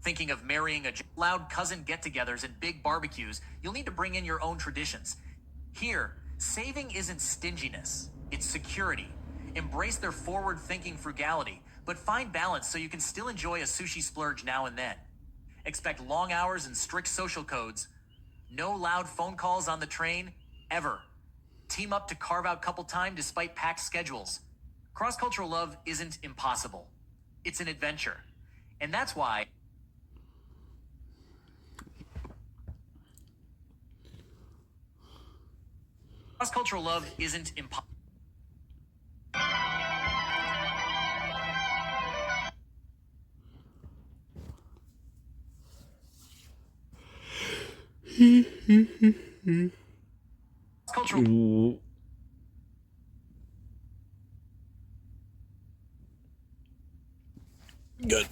Thinking of marrying a loud cousin get-togethers and big barbecues, you'll need to bring in your own traditions. Here, saving isn't stinginess, it's security. Embrace their forward-thinking frugality, but find balance so you can still enjoy a sushi splurge now and then. Expect long hours and strict social codes. No loud phone calls on the train, ever. Team up to carve out couple time despite packed schedules. Cross-cultural love isn't impossible. It's an adventure. And that's why cross-cultural love isn't impossible. Cultural. Good.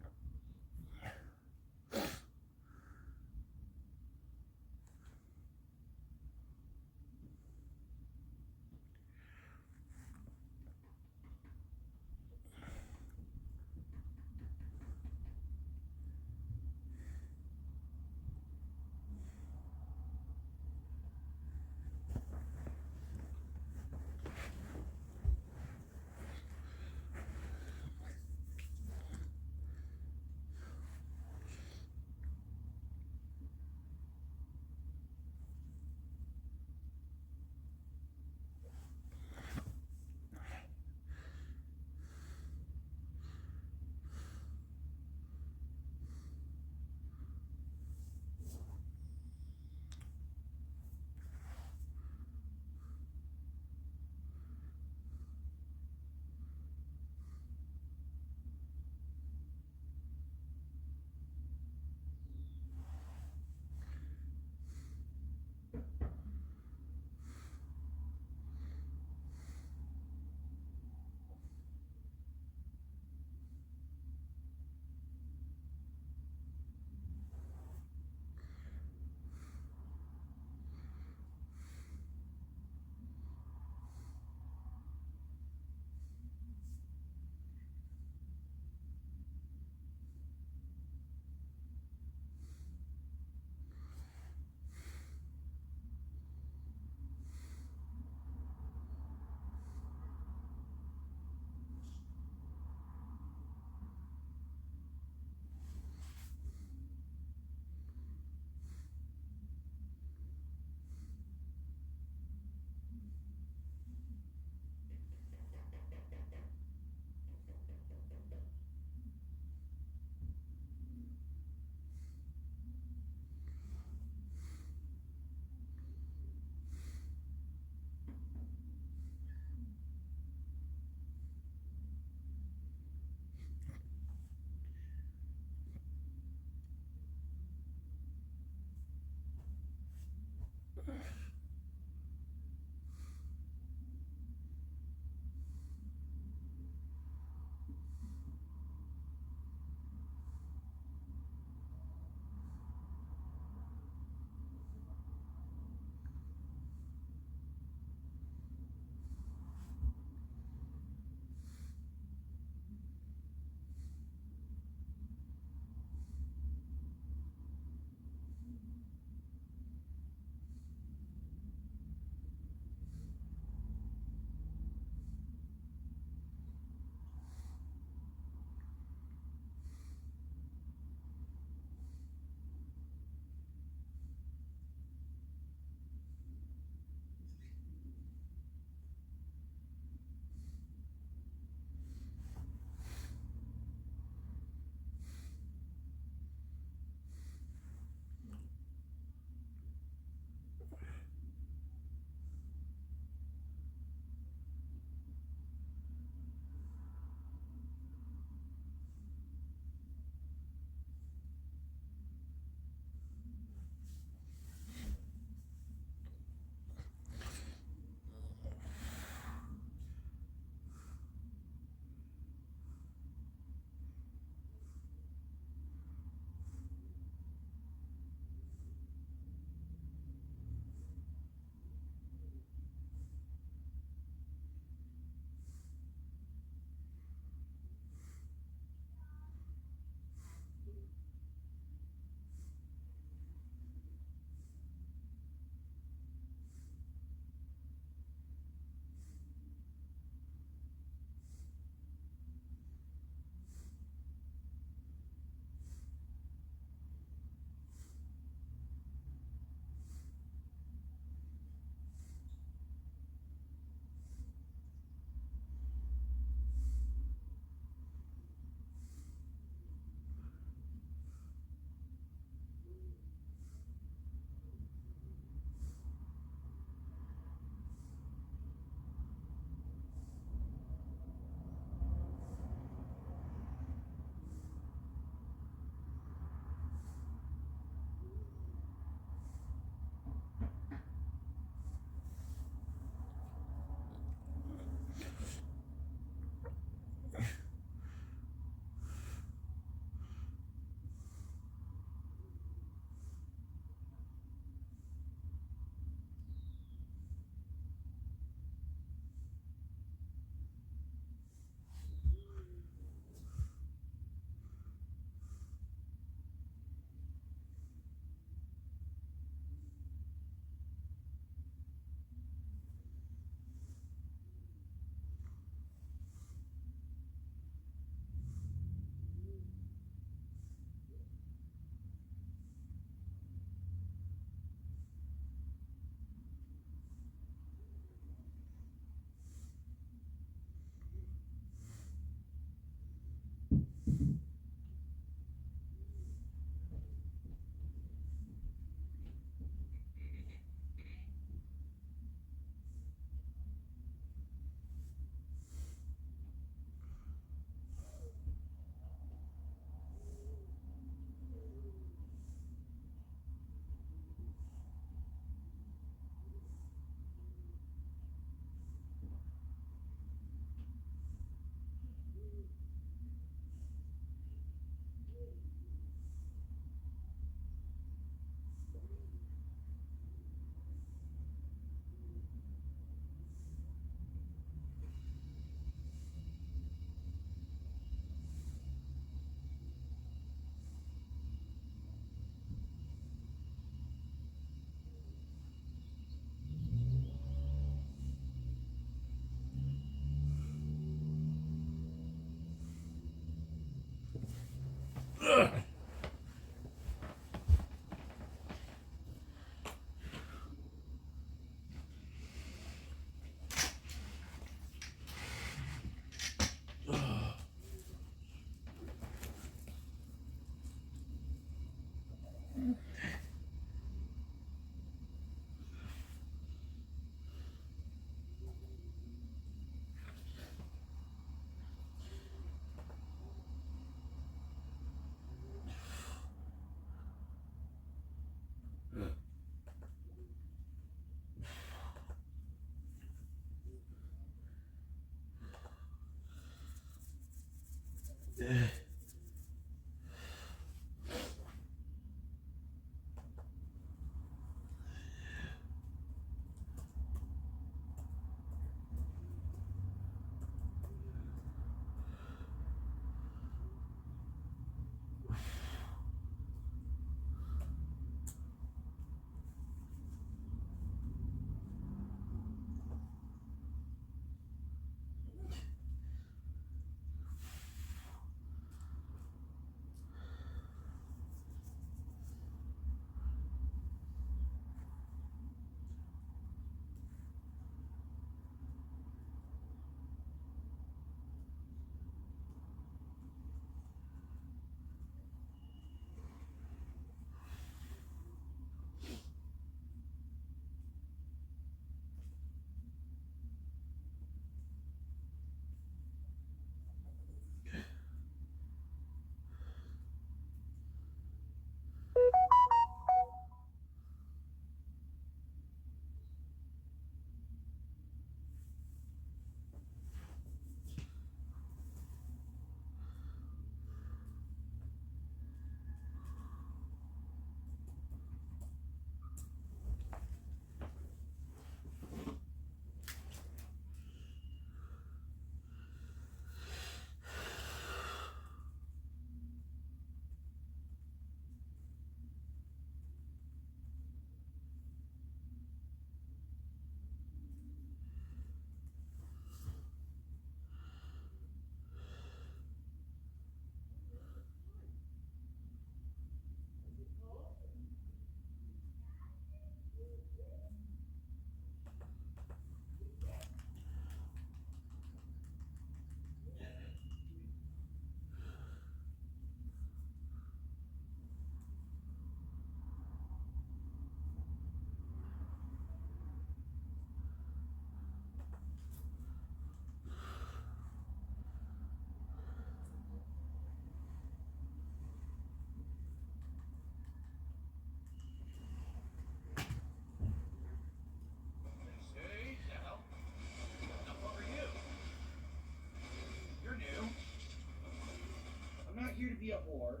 Here to be a whore,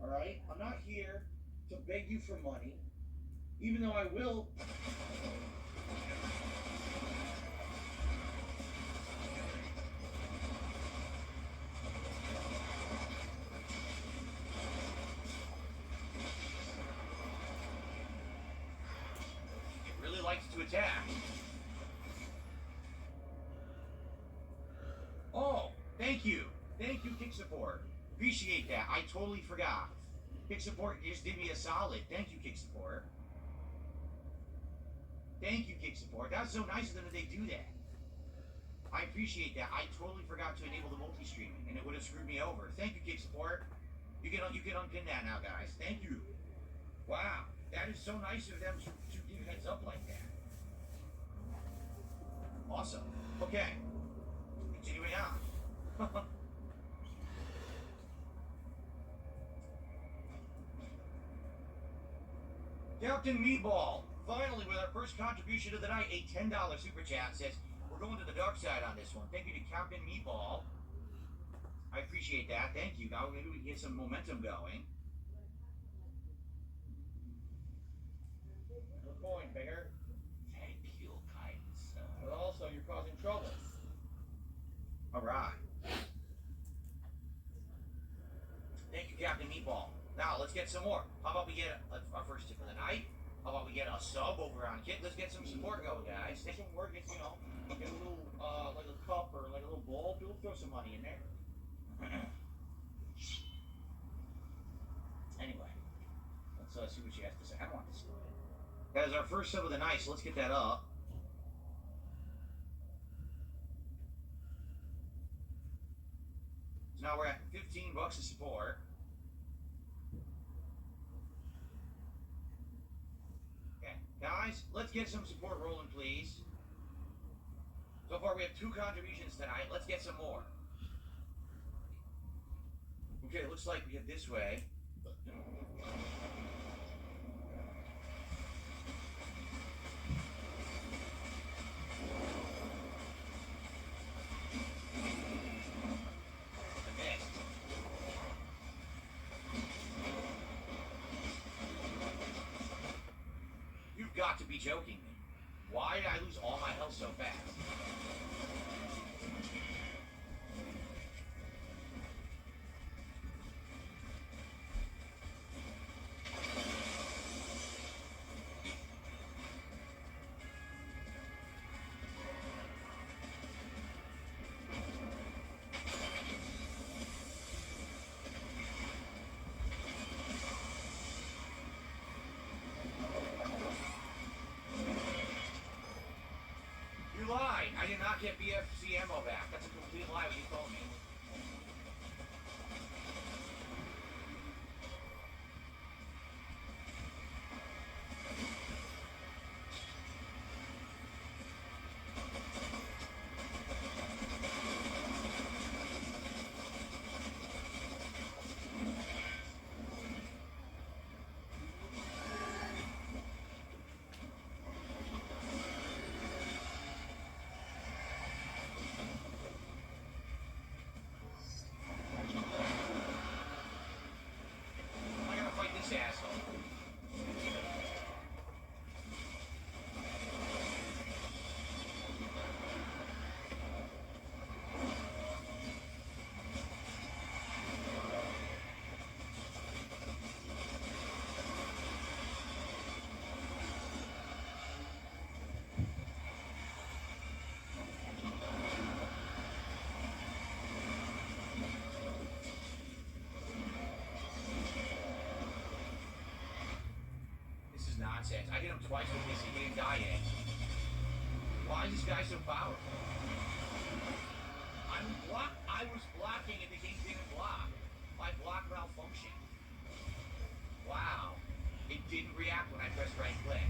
all right? I'm not here to beg you for money, even though I will. It really likes to attack. Oh, thank you. Thank you, Kick Support. Appreciate that. I totally forgot. Kick Support just did me a solid. Thank you, Kick Support. Thank you, Kick Support. That's so nice of them that they do that. I appreciate that. I totally forgot to enable the multi-streaming, and it would have screwed me over. Thank you, Kick Support. You can unpin that now, guys. Thank you. Wow, that is so nice of them to give heads up like that. Awesome. Okay, continuing on. Captain Meatball, finally with our first contribution of the night, a $10 super chat says, we're going to the dark side on this one. Thank you to Captain Meatball. I appreciate that. Thank you. Now maybe we can get some momentum going. Good point, Bigger. Thank you, kind sir. But also, you're causing trouble. All right. Thank you, Captain Meatball. Now, let's get some more. How about we get our first tip of the night? How about we get a sub over on Kit? Let's get some support going, guys. Get some work, get, get a little, like a cup or like a little bowl. We'll throw some money in there. Anyway, let's see what she has to say. I don't want this. That is our first sub of the night, so let's get that up. So now we're at $15 of support. Okay, guys, let's get some support rolling, please. So far, we have 2 contributions tonight. Let's get some more. Okay, it looks like we head this way. got to be joking me. Why did I lose all my health so fast? You lied. I did not get BFC ammo back. That's a complete lie what you told me. I gotta fight this asshole. This is nonsense. I hit him twice with this. He didn't die yet. Why is this guy so powerful? I was blocking and the game didn't block. My block malfunctioned. Wow. It didn't react when I pressed right click.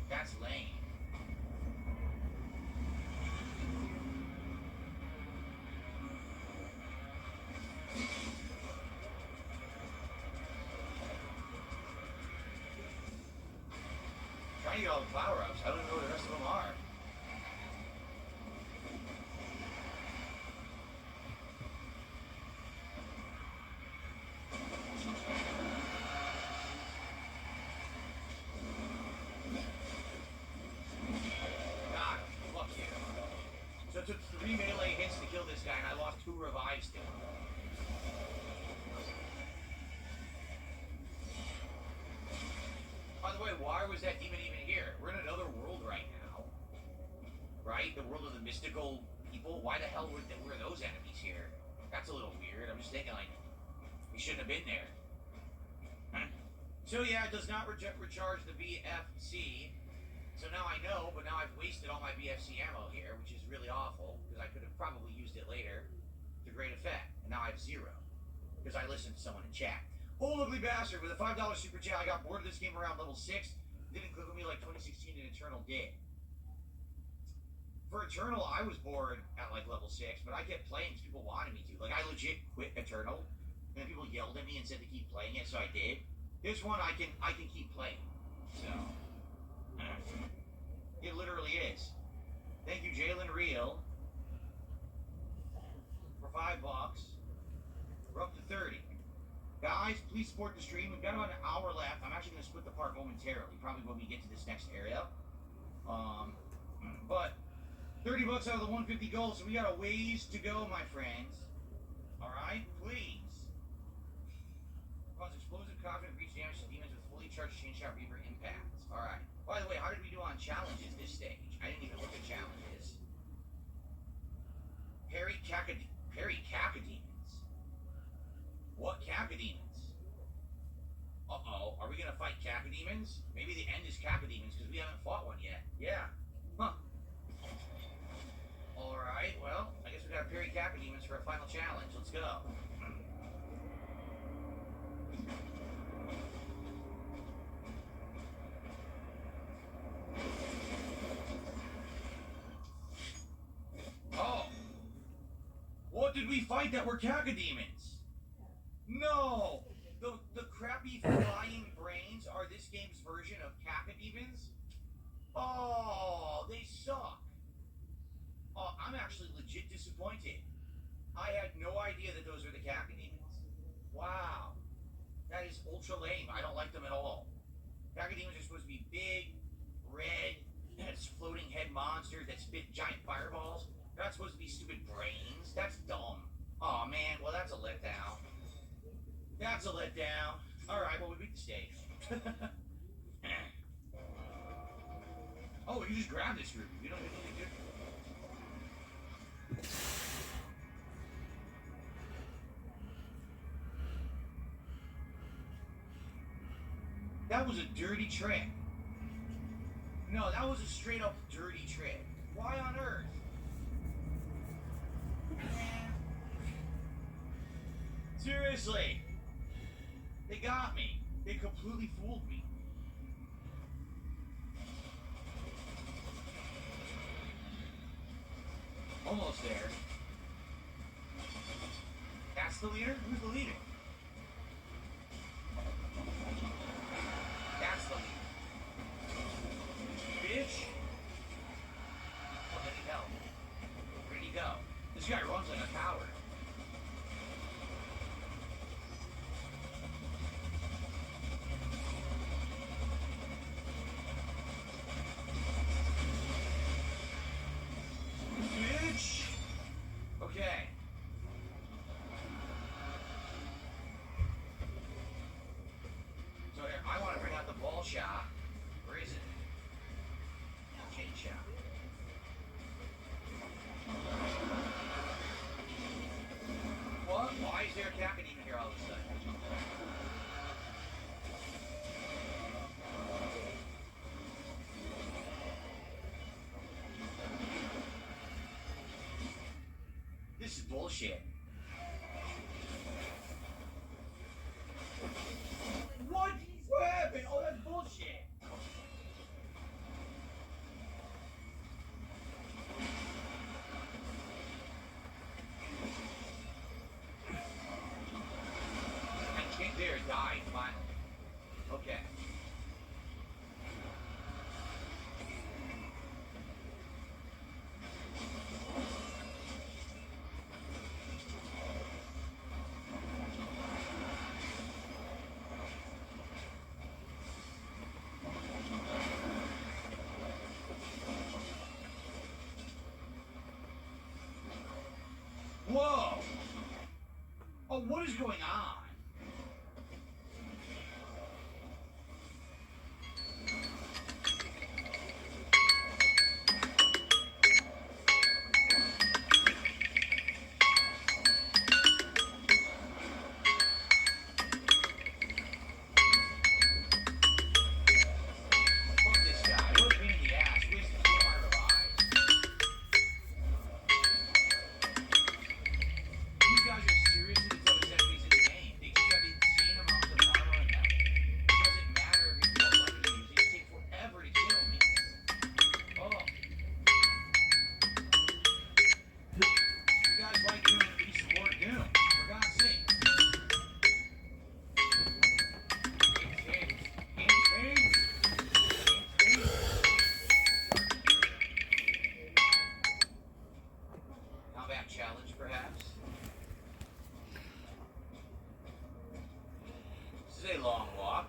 That's lame. Trying to get all the power-ups. I don't know what the rest of them are. God, fuck you. So it took 3 melee hits to kill this guy, and I lost 2 revives to him. By the way, why was that demon even here? We're in another world right now. Right? The world of the mystical people. Why the hell were those enemies here? That's a little weird. I'm just thinking, like, we shouldn't have been there. So yeah, it does not recharge the BFC. So now I know, but now I've wasted all my BFC ammo here, which is really awful, because I could have probably used it later to great effect. And now I have 0, because I listened to someone in chat. Old Ugly Bastard with a $5 super chat. I got bored of this game around level 6. Didn't click with me like 2016 and Eternal did. For Eternal, I was bored at like level 6, but I kept playing because people wanted me to. Like, I legit quit Eternal, and then people yelled at me and said to keep playing it, so I did. This one I can keep playing. So it literally is. Thank you, Jalen Real, for $5. We're up to 30. Guys, please support the stream. We've got about an hour left. I'm actually going to split the part momentarily, probably when we get to this next area. But $30 out of the 150 gold, so we got a ways to go, my friends. All right, please. Cause explosive confident breach damage to demons with fully charged chain shot reaver impacts. All right. By the way, how did we do on challenges this stage? I didn't even look at challenges. Parry Cacodemons. What Cacodemons? Uh-oh, are we gonna fight Cacodemons? Maybe the end is Cacodemons because we haven't fought one yet. Yeah. Huh. Alright, well, I guess we gotta parry Cacodemons for a final challenge. Let's go. Oh! What did we fight that were Cacodemons? No! The crappy flying brains are this game's version of Cacodemons? Oh, they suck. Oh, I'm actually legit disappointed. I had no idea that those were the Cacodemons. Wow. That is ultra lame. I don't like them at all. Pachydemas are supposed to be big, red, floating head monsters that spit giant fireballs. They're not supposed to be stupid brains. That's dumb. Oh man, well that's a letdown. That's a letdown. Alright, well we beat the steak. Oh, you just grab this group. You don't even need to do. That was a dirty trick. No, that was a straight up dirty trick. Why on earth? Man. Seriously. They got me. They completely fooled me. Almost there. That's the leader? Who's the leader? That's the leader. Bitch. Where did he go? Where did he go? This guy runs like a coward. Bitch. Okay. So here, I want to bring out the ball shot. Where is it? Chain shot. What? Why is there a Pachydemas here all of a sudden? This is bullshit. What? What happened? Oh, that's bullshit. And King Bear died finally. Okay. Whoa! Oh, what is going on? Fuck this guy. What a pain in the ass. Wasting so my lives. These guys are seriously the toughest enemies in the game. They just have insane amounts of armor and health. It doesn't matter if it's what weapon you use. They just take forever to kill me. Oh. You guys like Doom, please support Doom. For God's sake. Combat challenge, perhaps? This is a long walk.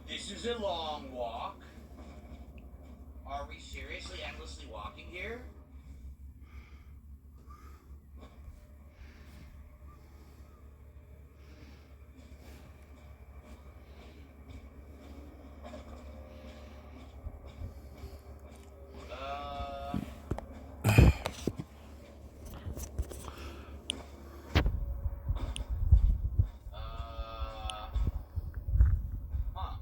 This is a long walk. Are we seriously endlessly walking here? Huh.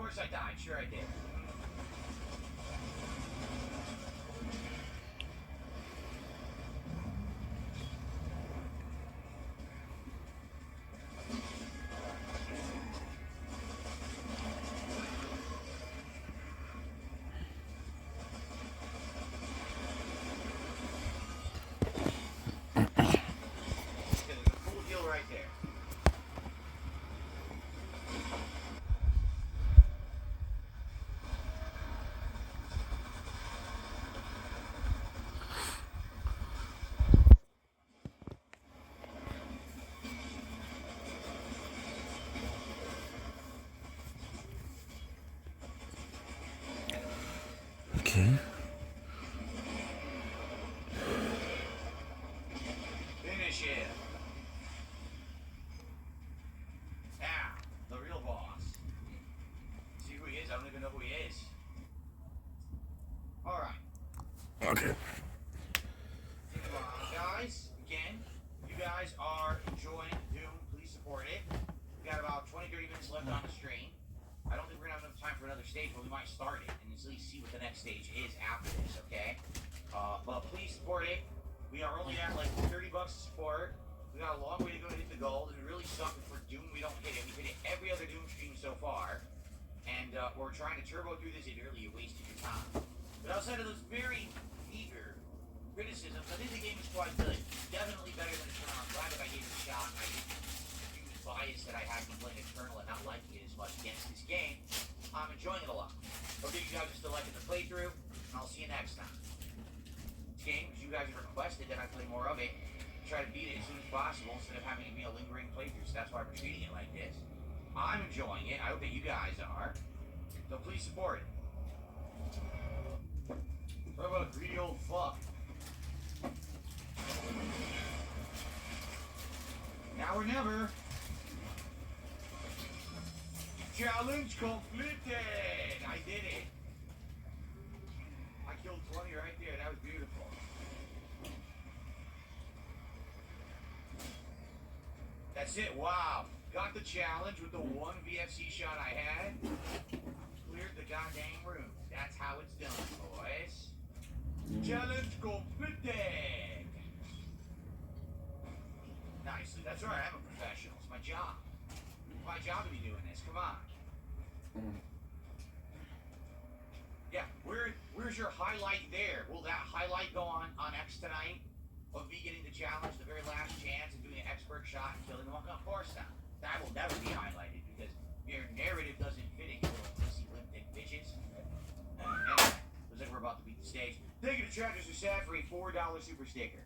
course I died. Sure I did. There's a cool deal right there. Okay. Finish it. Now, the real boss. See who he is? I don't even know who he is. Alright. Okay. Come on, guys. Again, you guys are enjoying Doom. Please support it. We got about 20-30 minutes left on the stream. I don't think we're gonna have enough time for another stage, but we might start it and at least see what the next stage is after this, okay? But please support it. We are only at like $30 to support. We got a long way to go to hit the goal. It would really suck if for Doom we don't hit it. We hit it every other Doom stream so far. And we're trying to turbo through this. It really wasted your time. But outside of those very eager criticisms, I think the game is quite good. Definitely better than Eternal. I'm glad that I gave it a shot. I didn't use bias that I had from playing Eternal and not liking it as much against this game. I'm enjoying it a lot. I'll give you guys just a like in the playthrough, and I'll see you next time. This game, as you guys have requested that I play more of it, try to beat it as soon as possible instead of having it be a lingering playthrough. So that's why we're treating it like this. I'm enjoying it. I hope that you guys are. So please support it. Talk about a greedy old fuck. Now or never. Challenge completed! I did it. I killed 20 right there. That was beautiful. That's it. Wow. Got the challenge with the one VFC shot I had. Cleared the goddamn room. That's how it's done, boys. Challenge completed. Nicely. That's right. I'm a professional. It's my job. It's my job to be doing this. Come on. Yeah. Where's your highlight there? Will that highlight go on X tonight? Of me getting the challenge, the very last chance, and doing an expert shot and killing them? Of course not. That will never be highlighted because your narrative doesn't fit it, you little pussy limp dick bitches. Anyway, looks like we're about to beat the stage. Thank you to Travis Sad for a $4 super sticker.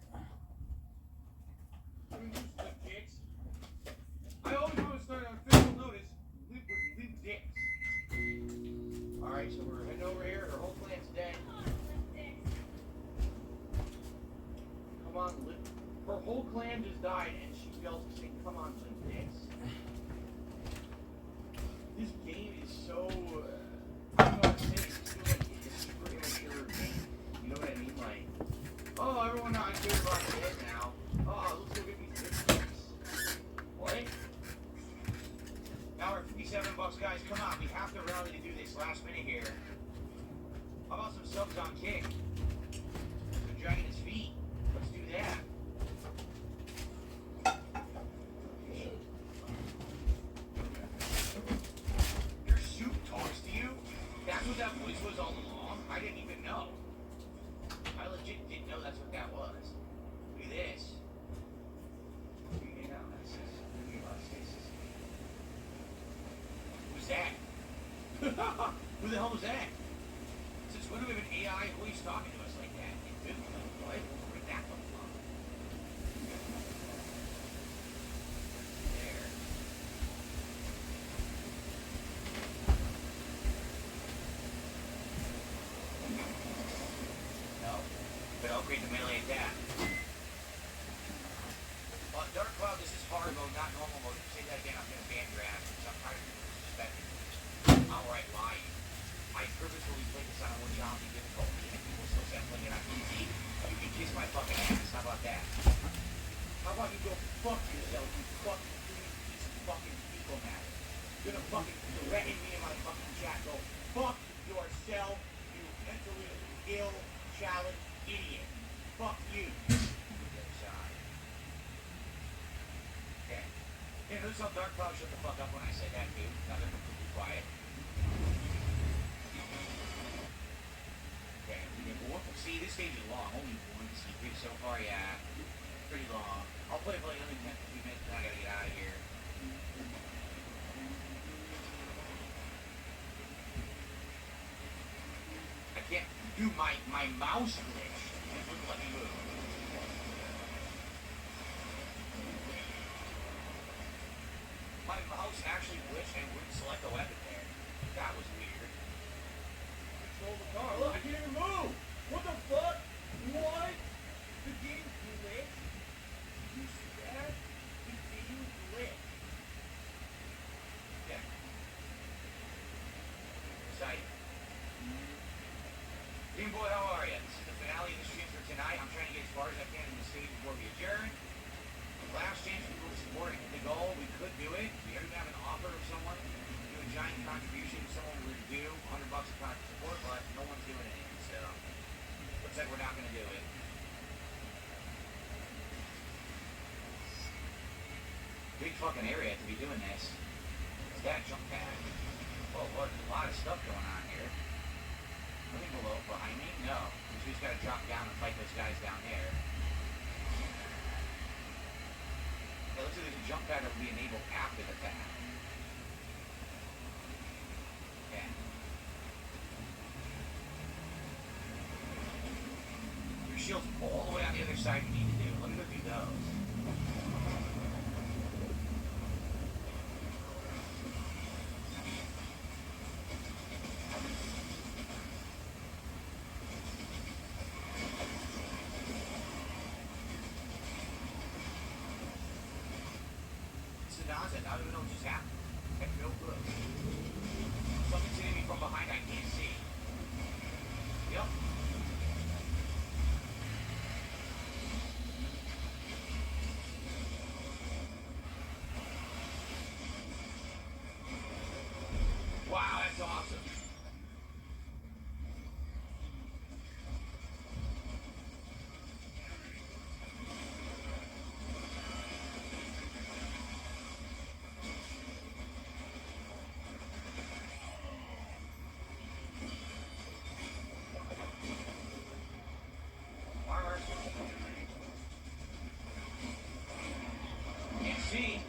I always want to start on official notice with limp dicks. Alright, so we're heading over here. Her whole plan's dead. Come on, limp. Her whole clan just died and she yells and saying, come on, limp dicks. This game is so, I don't know how to say it. It's like it's a super immature game. You know what I mean? Like, oh, everyone not cares about the dead now. Oh, let's go get these dicks. What? Now we're at $57, guys. Come on, we have to rally to do this last minute here. How about some subs on Kick? They're dragging his feet. Let's do that. Your soup talks to you? That's what that voice was all along? I didn't even know. I legit didn't know that's what that was. Look at this. You know, that's just, who's that? Who the hell was that? Since when do we have an AI voice talking to us like that? What? Where'd that come from? There. No. But upgrade the melee attack. On Dark Cloud, this is hard mode, not normal mode. If you say that again, I'm gonna ban your ass because I'm tired of people disrespecting me. Outright lying. I purposefully played this on a challenging difficulty, and people still say I'm playing it on easy. You can kiss my fucking ass. How about that? How about you go fuck yourself, you fucking piece of fucking fecal matter? gonna fucking threaten me in my fucking chat. Go fuck yourself, you mentally ill, challenged idiot. Fuck you. Okay. Yeah, notice how Dark Cloud shut the fuck up when I said that too. Now they're completely quiet. Okay. See, this stage is long. Only one secret so far, yeah. Pretty long. I'll play for like another 10 15 minutes, then I gotta get out of here. I can't do my mouse glitch. It wouldn't let me move. My mouse actually glitched and wouldn't select a weapon there. That was weird. Control the car. Look, I can't even move! What the fuck? What? The game glitched? You see that? The game glitched. Yeah. Excited. Game Boy, how are you? This is the finale of the stream for tonight. I'm trying to get as far as I can in the stage before we adjourn. Last chance for people to support the goal. We could do it. We already have an offer of someone to do a giant contribution. Someone would do $100 a time to support, but no one's doing anything. So looks like we're not going to do it. Big fucking area to be doing this. Is that jump pad? Oh Lord, there's a lot of stuff going on here. Nothing below, behind me? No. We just gotta drop down and fight those guys down there. It looks like there's a jump pad that will be enabled after the fact. Okay. Your shield's all the way on the other side you need to do. Let me go do those. Nonsense. I don't even know what just happened. I have no clue. Something's hitting me from behind I can't see. Yep. Wow, that's awesome. Can't see.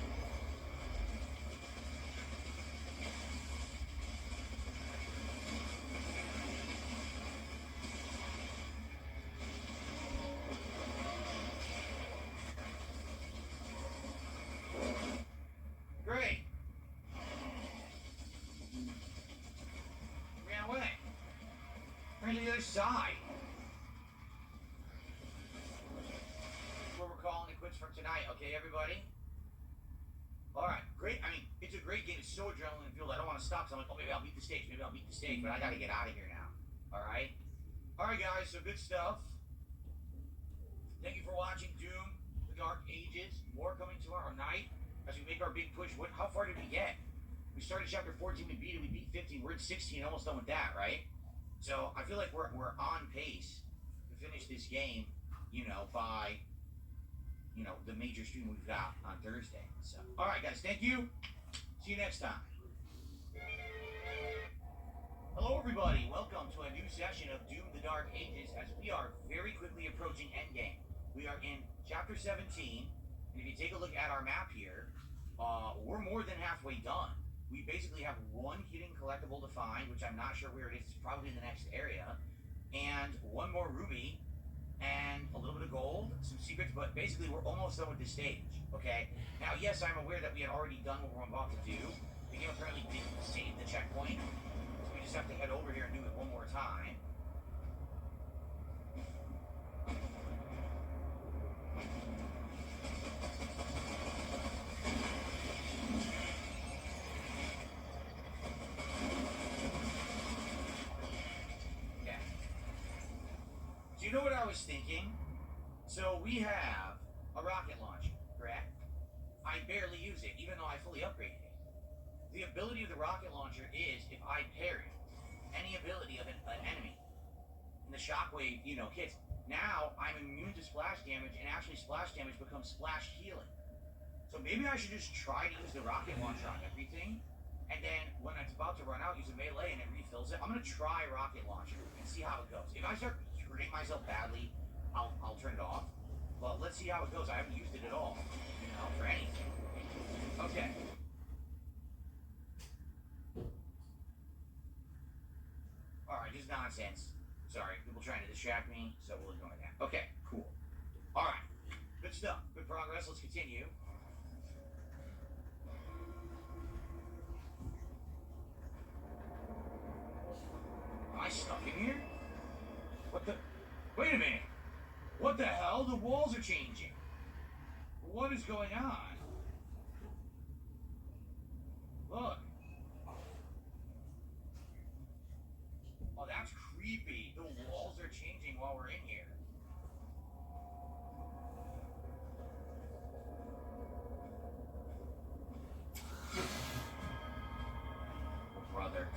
Great. Ran away. Ran to the other side. Where we're calling it quits for tonight, okay, everybody? Alright, great. I mean, it's a great game. It's so adrenaline filled. I don't want to stop. So I'm like, oh, maybe I'll beat the stage. Maybe I'll beat the stage. But I got to get out of here now. Alright? Alright, guys. So good stuff. Thank you for watching Doom, The Dark Ages. More coming tomorrow night as we make our big push. How far did we get? We started chapter 14. We beat it. We beat 15. We're at 16. Almost done with that, right? So I feel like we're on pace to finish this game, by the major stream we've got on Thursday. So, all right, guys, thank you. See you next time. Hello, everybody. Welcome to a new session of Doom: The Dark Ages as we are very quickly approaching endgame. We are in chapter 17, and if you take a look at our map here, we're more than halfway done. We basically have one hidden collectible to find, which I'm not sure where it is. It's probably in the next area, and one more ruby, and a little bit of gold, some secrets, but basically we're almost done with this stage, okay? Now, yes, I'm aware that we had already done what we're about to do. The game apparently didn't save the checkpoint, so we just have to head over here and do it one more time. Yeah. So you know what I was thinking? So we have a rocket launcher, correct? I barely use it, even though I fully upgraded it. The ability of the rocket launcher is if I parry any ability of an enemy, and the shockwave, hits. Now I'm immune to splash damage, and actually splash damage becomes splash healing. So maybe I should just try to use the rocket launcher on everything, and then when it's about to run out, use a melee and it refills it. I'm gonna try rocket launcher and see how it goes. If I start hurting myself badly, I'll turn it off. But let's see how it goes. I haven't used it at all, for anything. Okay. Alright, just nonsense. Sorry, people trying to distract me, so we'll ignore that. Okay, cool. Alright, good stuff. Good progress. Let's continue. Am I stuck in here? What the? Wait a minute. What the hell? The walls are changing. What is going on? Look. Oh, that's creepy. The walls are changing while we're in here. Oh, brother.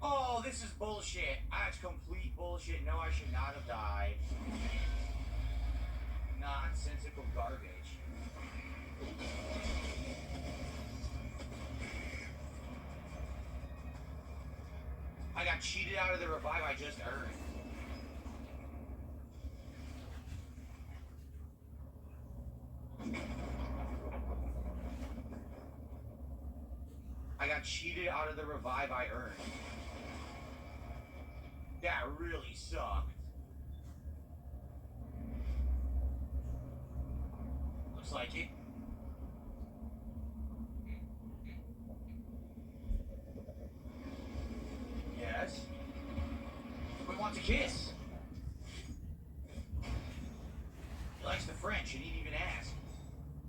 Oh, this is bullshit. That's complete bullshit. No, I should not have died. Nonsensical garbage. I got cheated out of the revive I just earned. I got cheated out of the revive I earned. That really sucked. Looks like it. Yes? We want to kiss. He likes the French, and he'd even ask.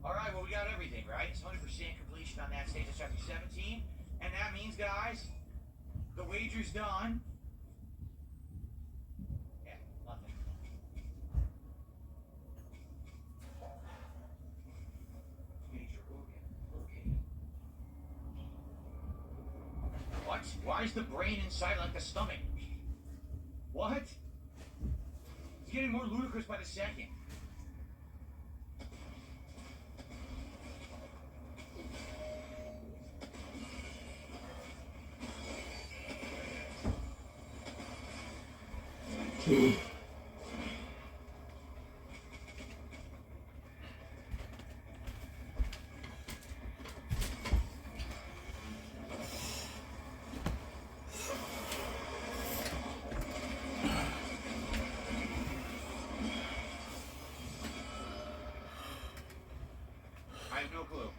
Alright, well, we got everything, right? It's 100% completion on that stage of chapter 17. And that means, guys, the wager's done. Yeah, nothing. Major organ. Okay. What? Why is the brain inside like the stomach? What? It's getting more ludicrous by the second. I have no clue.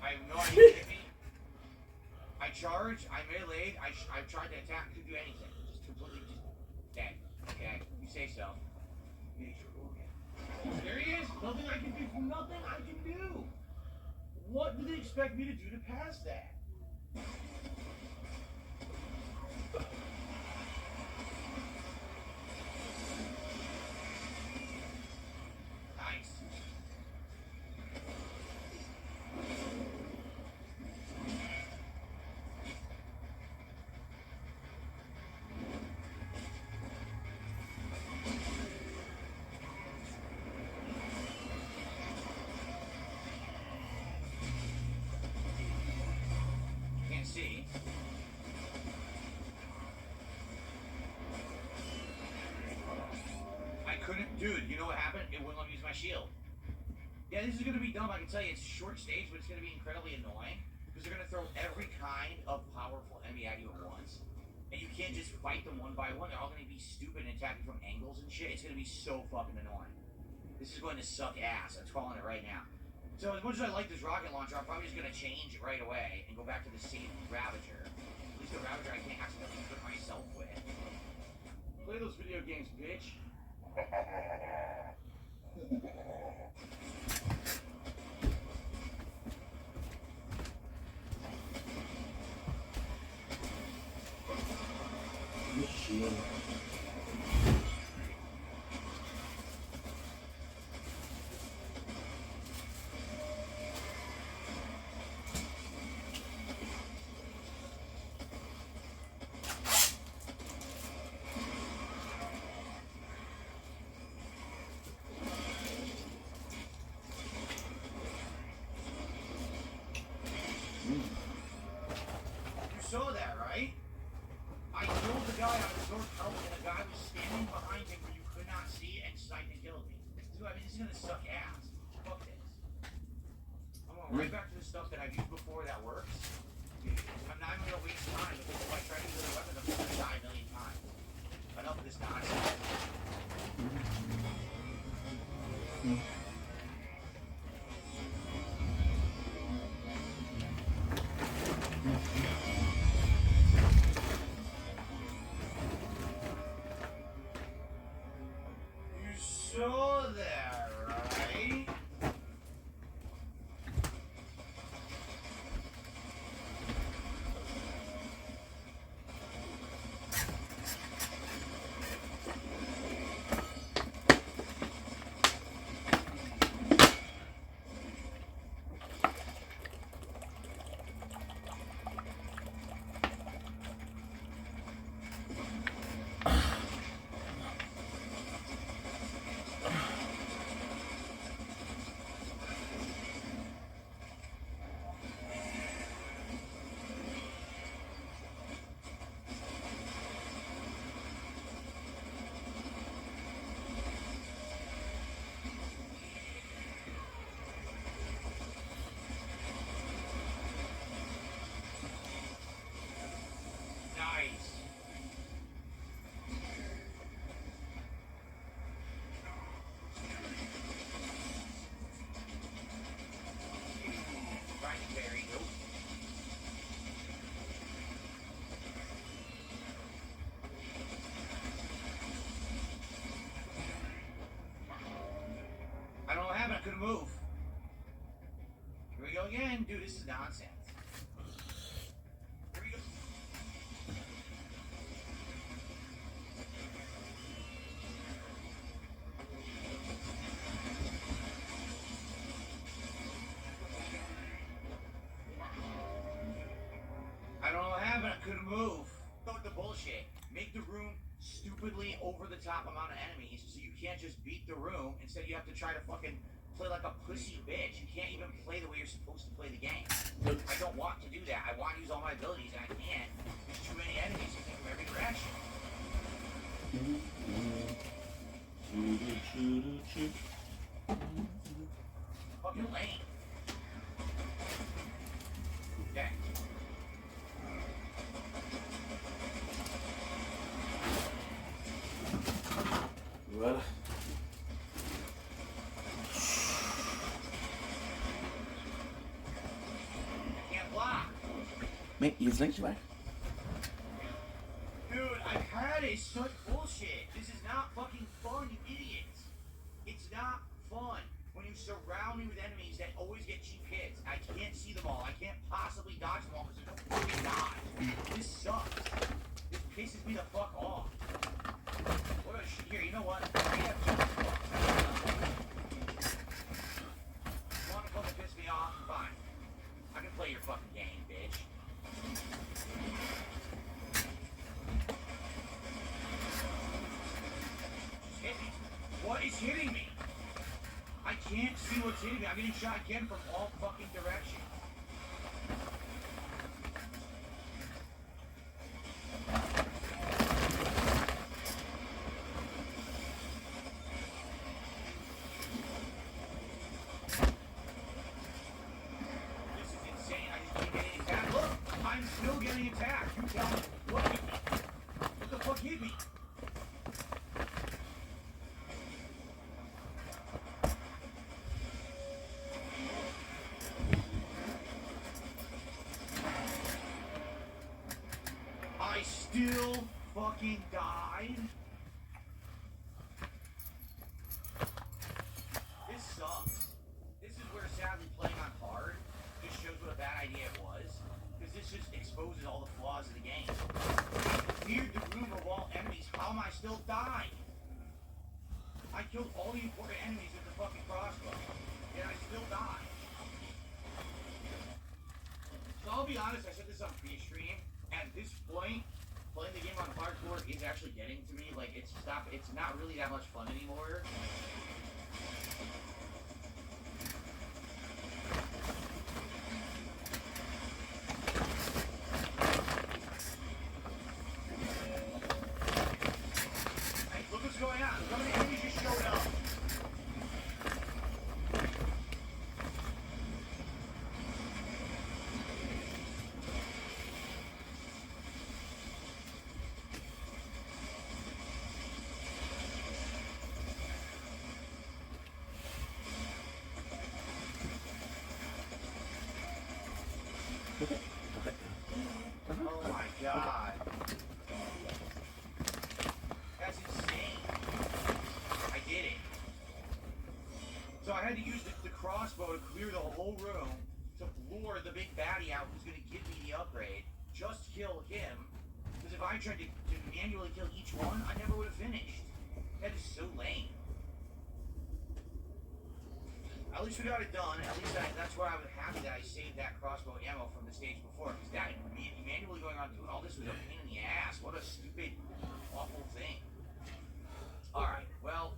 I have no idea what hit me. I charged, I meleeed, I tried to attack, couldn't do anything. Just completely dead. Okay, you say so. Major organ. There he is! Nothing I can do. Nothing I can do! What do they expect me to do to pass that? Nice. Can't see. I couldn't, dude, you know what happened? It wouldn't let me use my shield. Yeah, this is gonna be dumb. I can tell you, it's a short stage, but it's gonna be incredibly annoying because they're gonna throw every kind of powerful enemy at you at once, and you can't just fight them one by one. They're all gonna be stupid and attacking from angles and shit. It's gonna be so fucking annoying. This is going to suck ass. I'm calling it right now. So as much as I like this rocket launcher, I'm probably just gonna change it right away and go back to the same Ravager. At least the Ravager I can't accidentally put myself with. Play those video games, bitch. Machine. You saw that, right? I killed the guy on the North Helmet, and a guy was standing behind him where you could not see and sniped and killed me. So, I mean, this is gonna suck ass. Fuck this. I'm going right back to the stuff that I've used before that works. I'm not even gonna waste time because if I try to use other weapons, I'm just gonna die a million times. Enough of this nonsense. You saw that, right? Nice. Right, Barry. Nope. I don't know what happened. I couldn't move. Here we go again. Dude, this is nonsense. Here we go. I don't know what happened. I couldn't move. Fuck the bullshit. Make the room stupidly over the top amount of enemies so you can't just beat the room. Instead, you have to try to fucking play like a pussy bitch. You can't even play the way you're supposed to play the game. I don't want to do that. I want to use all my abilities, and I can't. There's too many enemies to come from every direction. Fucking lame. Okay. Voilà. I can't block. Mais il est là. Dude, I've had it. Such bullshit. This is not fucking fun, you idiots. It's not fun when you surround me with enemies that always get cheap hits. I can't see them all. I can't possibly dodge them all because there's no fucking dodge. This sucks. This pisses me the fuck off. What a shit. Here, you know what? I have you want to fucking piss me off? Fine. I can play your fucking game, bitch. Hit me. What is hitting me? I can't see what's hitting me. I'm getting shot again from all fucking directions. You tell me. What hit me? What the fuck hit me? I still fucking died? This sucks. This is where sadly playing on hard just shows what a bad idea it was. Because this just exposes all the flaws of the game. I cleared the room of all enemies. How am I still dying? I killed all the important enemies with the fucking crossbow. Yet I still die. So I'll be honest, I said this on pre-stream. At this point, playing the game on hardcore is actually getting to me. Like, it's not really that much fun anymore. Hey, look what's going on. Look how many enemies just showed up. Oh my god. That's insane. I did it. So I had to use the crossbow to clear the whole room to lure the big baddie out who's going to give me the upgrade. Just kill him. Because if I tried to manually kill each one, I never would have finished. That is so lame. At least we got it done. At least that's why I was happy that I saved that crossbow ammo from the stage before. Because that manually going on doing all this was a pain in the ass. What a stupid, awful thing. Alright, well,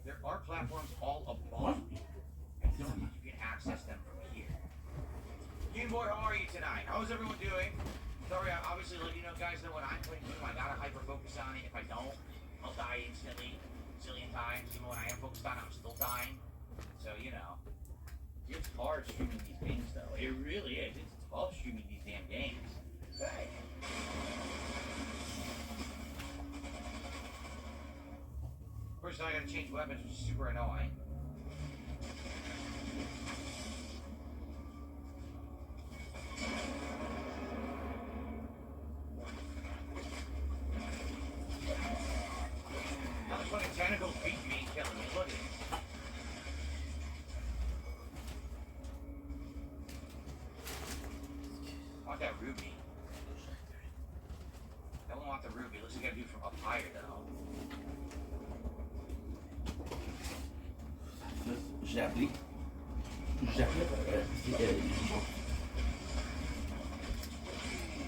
there are platforms all above me. I don't think you can access them from here. Game Boy, how are you tonight? How's everyone doing? Sorry, I obviously let you know, guys, that when I'm playing Doom, I gotta hyper-focus on it. If I don't, I'll die instantly, a zillion times. Even when I am focused on it, I'm still dying. So, you know, it's hard streaming these games, though. It really is. It's tough streaming these damn games. Hey. First, I gotta change weapons, which is super annoying. How much fucking tentacles beat me and killing me? Look at this. I want that ruby. I don't want the ruby. Looks like I gotta do it from up higher, though. J'ai appelé.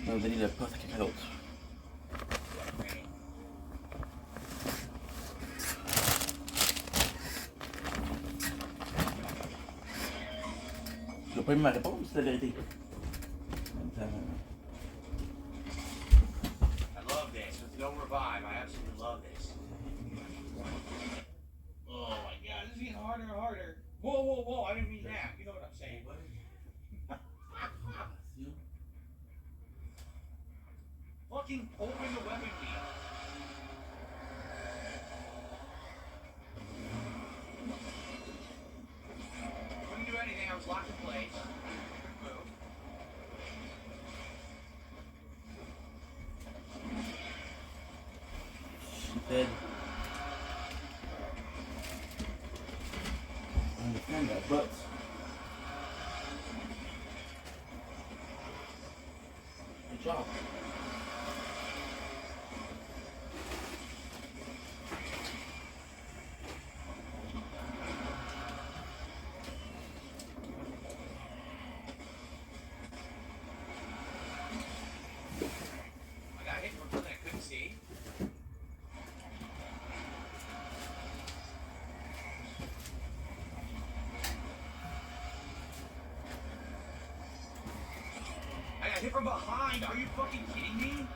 On va donner le poste à quelqu'un d'autre. Right. Tu vas pas me répondre, c'est la vérité. I love this. With no revive, I absolutely love this. Oh my god, this is getting harder and harder. Whoa, whoa, whoa, I didn't mean that. You know what I'm saying. Fucking open the weapon wheel. Couldn't do anything, I was locked in place. Move. Stupid. I understand that, but good job. I got hit from something I couldn't see. I got hit from behind. Are you fucking kidding me?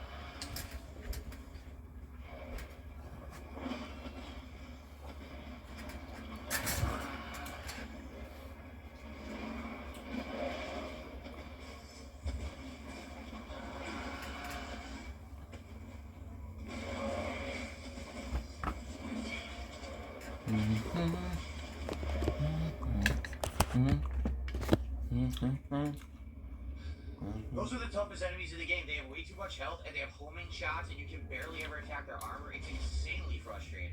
Those are the toughest enemies in the game. They have way too much health, and they have homing shots, and you can barely ever attack their armor. It's insanely frustrating.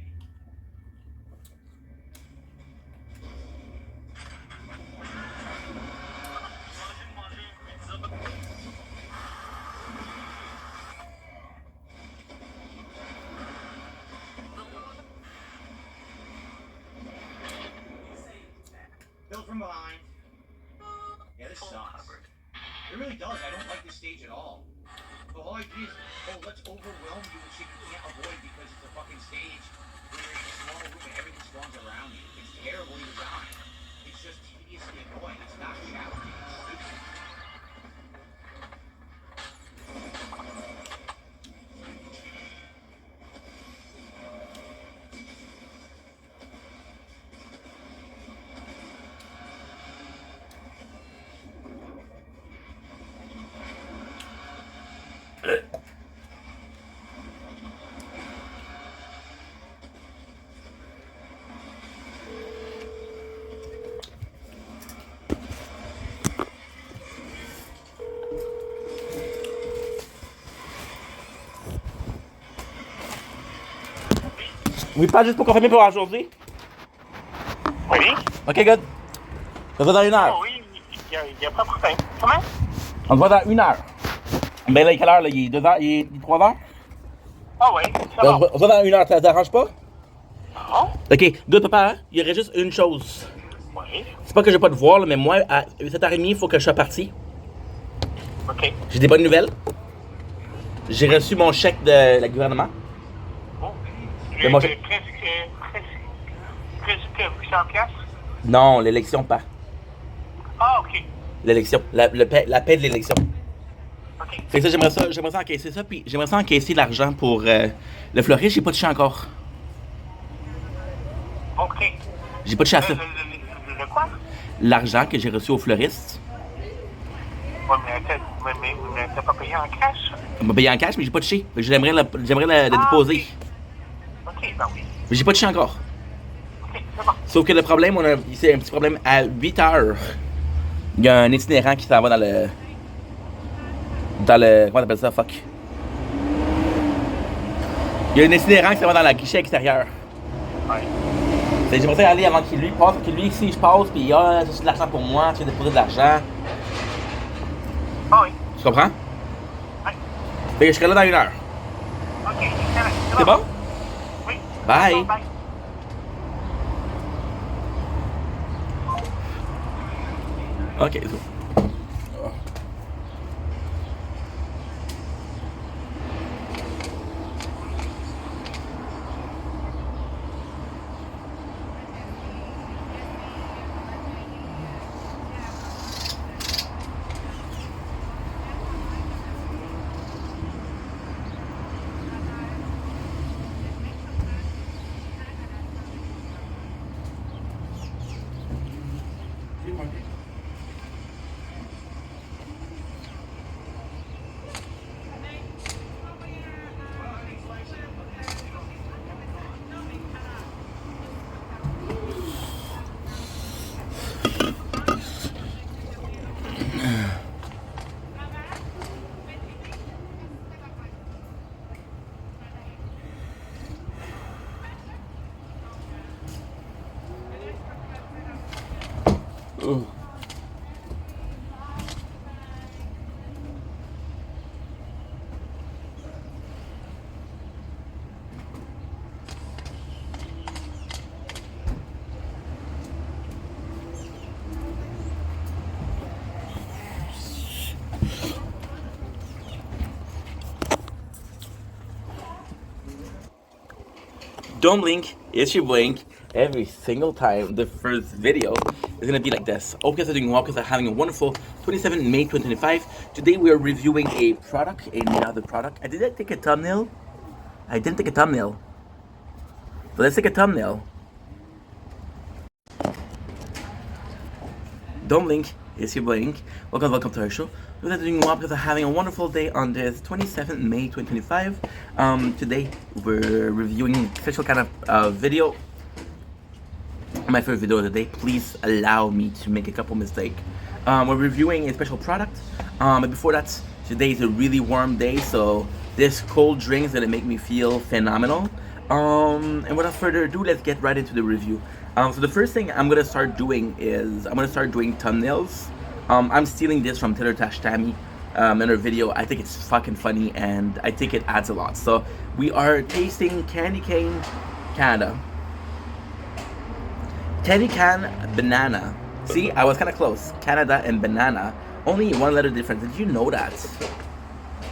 Built from behind. Yeah, this sucks. It really does. I don't like this stage at all. The whole idea is, oh, let's overwhelm you with shit you can't avoid because it's a fucking stage where you're in a small room and everything spawns around you. It's terribly designed. It's just tediously annoying. It's not challenging. It's stupid. Oui, pas juste pour confirmer pour aujourd'hui. Oui. Ok, good. On se voit dans 1 heure. Oh, oui, il n'y a pas de problème. Comment? On se voit dans 1 heure. Ben là, il est quelle heure là? Il est 2 heures? Il est 3 heures? Ah oui, c'est Ben, bon. on se voit dans 1 heure, ça t'arrange pas? Oh, Ok, good papa, hein? Il y aurait juste une chose. oui. C'est pas que je vais pas te voir, là, mais moi, à 7h30, il faut que je sois parti. OK. J'ai des bonnes nouvelles. J'ai reçu mon chèque de la gouvernement. Oh. Mais moi, Presque 800 piastres. Non, l'élection pas. Ah, OK. L'élection. La paix de l'élection. OK. Fait que ça, j'aimerais ça encaisser ça, puis j'aimerais ça encaisser l'argent pour le fleuriste. J'ai pas touché encore. OK. J'ai pas touché à ça. Le quoi? L'argent que j'ai reçu au fleuriste. Ouais, mais t'as pas payé en cash? On m'a payé en cash, mais j'ai pas touché. Fait que j'aimerais le déposer. OK, ben oui. Mais j'ai pas touché encore. OK, c'est bon. Sauf que le problème, c'est un petit problème. À 8 heures, il y a un itinérant qui s'en va dans le. Comment t'appelles ça? Fuck. Il y a un itinérant qui s'en va dans la guichet extérieure. Ouais. Fait que j'aimerais ça aller avant qu'il lui passe. Que lui, si je passe, puis c'est de l'argent pour moi, tu viens déposer de l'argent. Ah oui. Tu comprends? Ouais. Fait que je serai là dans 1 heure. OK, excellent. C'est bon? Oui. Bye. Bon, bye. Ok, c'est bon. Don't blink, if you blink, every single time the first video is gonna be like this. Hope you guys are doing well, because are having a wonderful 27 May 2025. Today we are reviewing another product. I didn't take a thumbnail. But let's take a thumbnail. Don't blink, if you blink. Welcome to our show. Hope you guys are doing well, because are having a wonderful day on this 27th May 2025. Today we're reviewing a special kind of video. My favorite video of the day. Please allow me to make a couple mistakes. we're reviewing a special product. But before that, today is a really warm day, so this cold drink is gonna make me feel phenomenal. And without further ado, let's get right into the review. So the first thing I'm gonna start doing is I'm gonna start doing thumbnails. I'm stealing this from Taylor Tashtami in her video. I think it's fucking funny and I think it adds a lot. So we are tasting Candy Cane Canada. Candy Can Banana. See, I was kind of close. Canada and banana. Only one letter difference. Did you know that?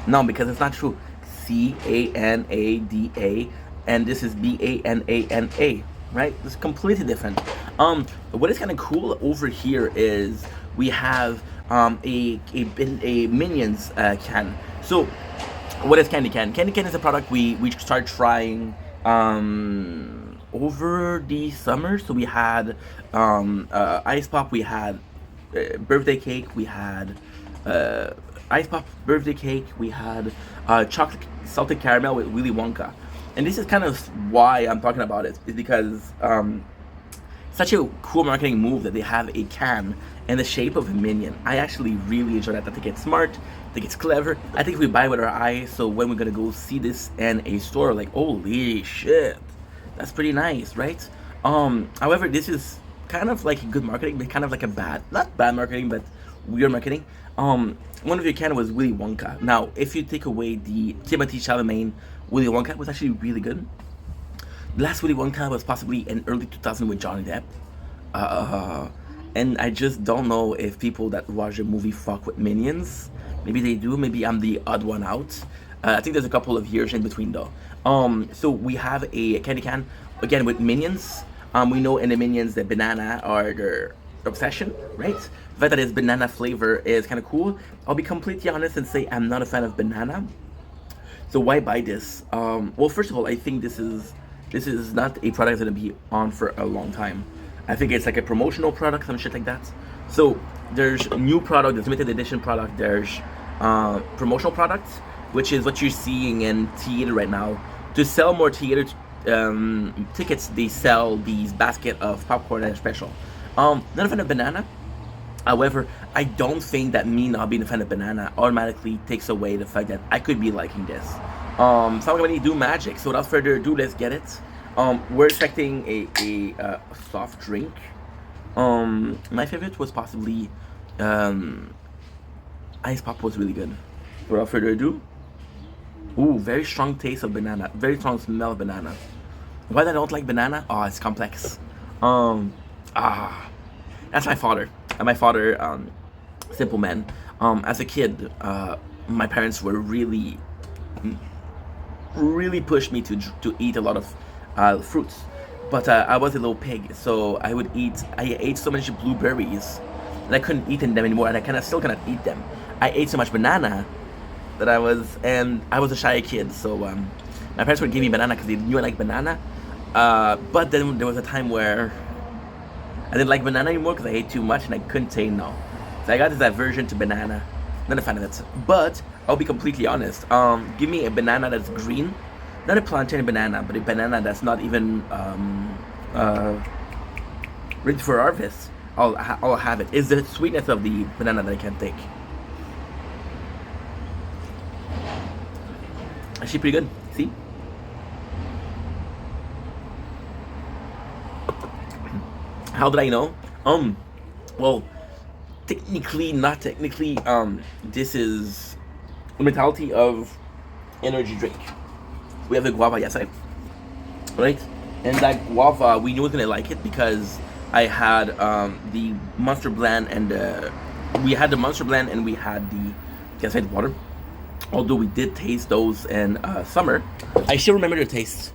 No, because it's not true. Canada, and this is Banana, right? It's completely different. What is kind of cool over here is we have a Minions can. So, what is Candy Can? Candy Can is a product we started trying over the summer. So we had ice pop, we had birthday cake, we had ice pop birthday cake, we had chocolate salted caramel with Willy Wonka. And this is kind of why I'm talking about it, is because such a cool marketing move that they have a can in the shape of a minion. I actually really enjoy that. I think it's smart, I think it's clever. I think we buy with our eyes, so when we're gonna go see this in a store, like, holy shit, that's pretty nice, right? However, this is kind of like good marketing, but kind of like a not bad marketing, but weird marketing. One of your can was Willy Wonka. Now, if you take away the Timothée Chalamet Willy Wonka, was actually really good. The last Willy Wonka was possibly in early 2000 with Johnny Depp. And I just don't know if people that watch the movie fuck with Minions. Maybe they do, maybe I'm the odd one out. I think there's a couple of years in between though. So we have a candy can, again with Minions. We know in the Minions that banana are their obsession, right? The fact that it's banana flavor is kind of cool. I'll be completely honest and say I'm not a fan of banana. So why buy this? Well, first of all, I think this is not a product that's gonna be on for a long time. I think it's like a promotional product, some shit like that. So there's new product, there's limited edition product, there's promotional products, which is what you're seeing in theater right now. To sell more theater tickets, they sell these basket of popcorn and special. Not a fan of banana. However, I don't think that me not being a fan of banana automatically takes away the fact that I could be liking this. So I'm gonna do magic. So without further ado, let's get it. We're expecting a soft drink. My favorite was possibly ice pop was really good. Without further ado, ooh, very strong taste of banana, very strong smell of banana. Why I don't like banana? Oh, it's complex. That's my father. My father, simple man. As a kid, my parents were really pushed me to eat a lot of fruits. But I was a little pig, so I ate so much blueberries that I couldn't eat them anymore, and I still cannot eat them. I ate so much banana that I was a shy kid, so my parents would give me banana because they knew I liked banana. But then there was a time where I didn't like banana anymore because I ate too much and I couldn't say no. So I got this aversion to banana. Not a fan of it. But I'll be completely honest. Give me a banana that's green, not a plantain banana, but a banana that's not even ready for harvest. I'll have it. It's the sweetness of the banana that I can't take. Actually pretty good. See? How did I know? Well, not technically, this is the mentality of energy drink. We have the guava yesterday, right? And that guava, we knew we was gonna like it because I had the Monster Blend and we had the Monster Blend and we had the Gaslight water. Although we did taste those in summer, I still remember their taste.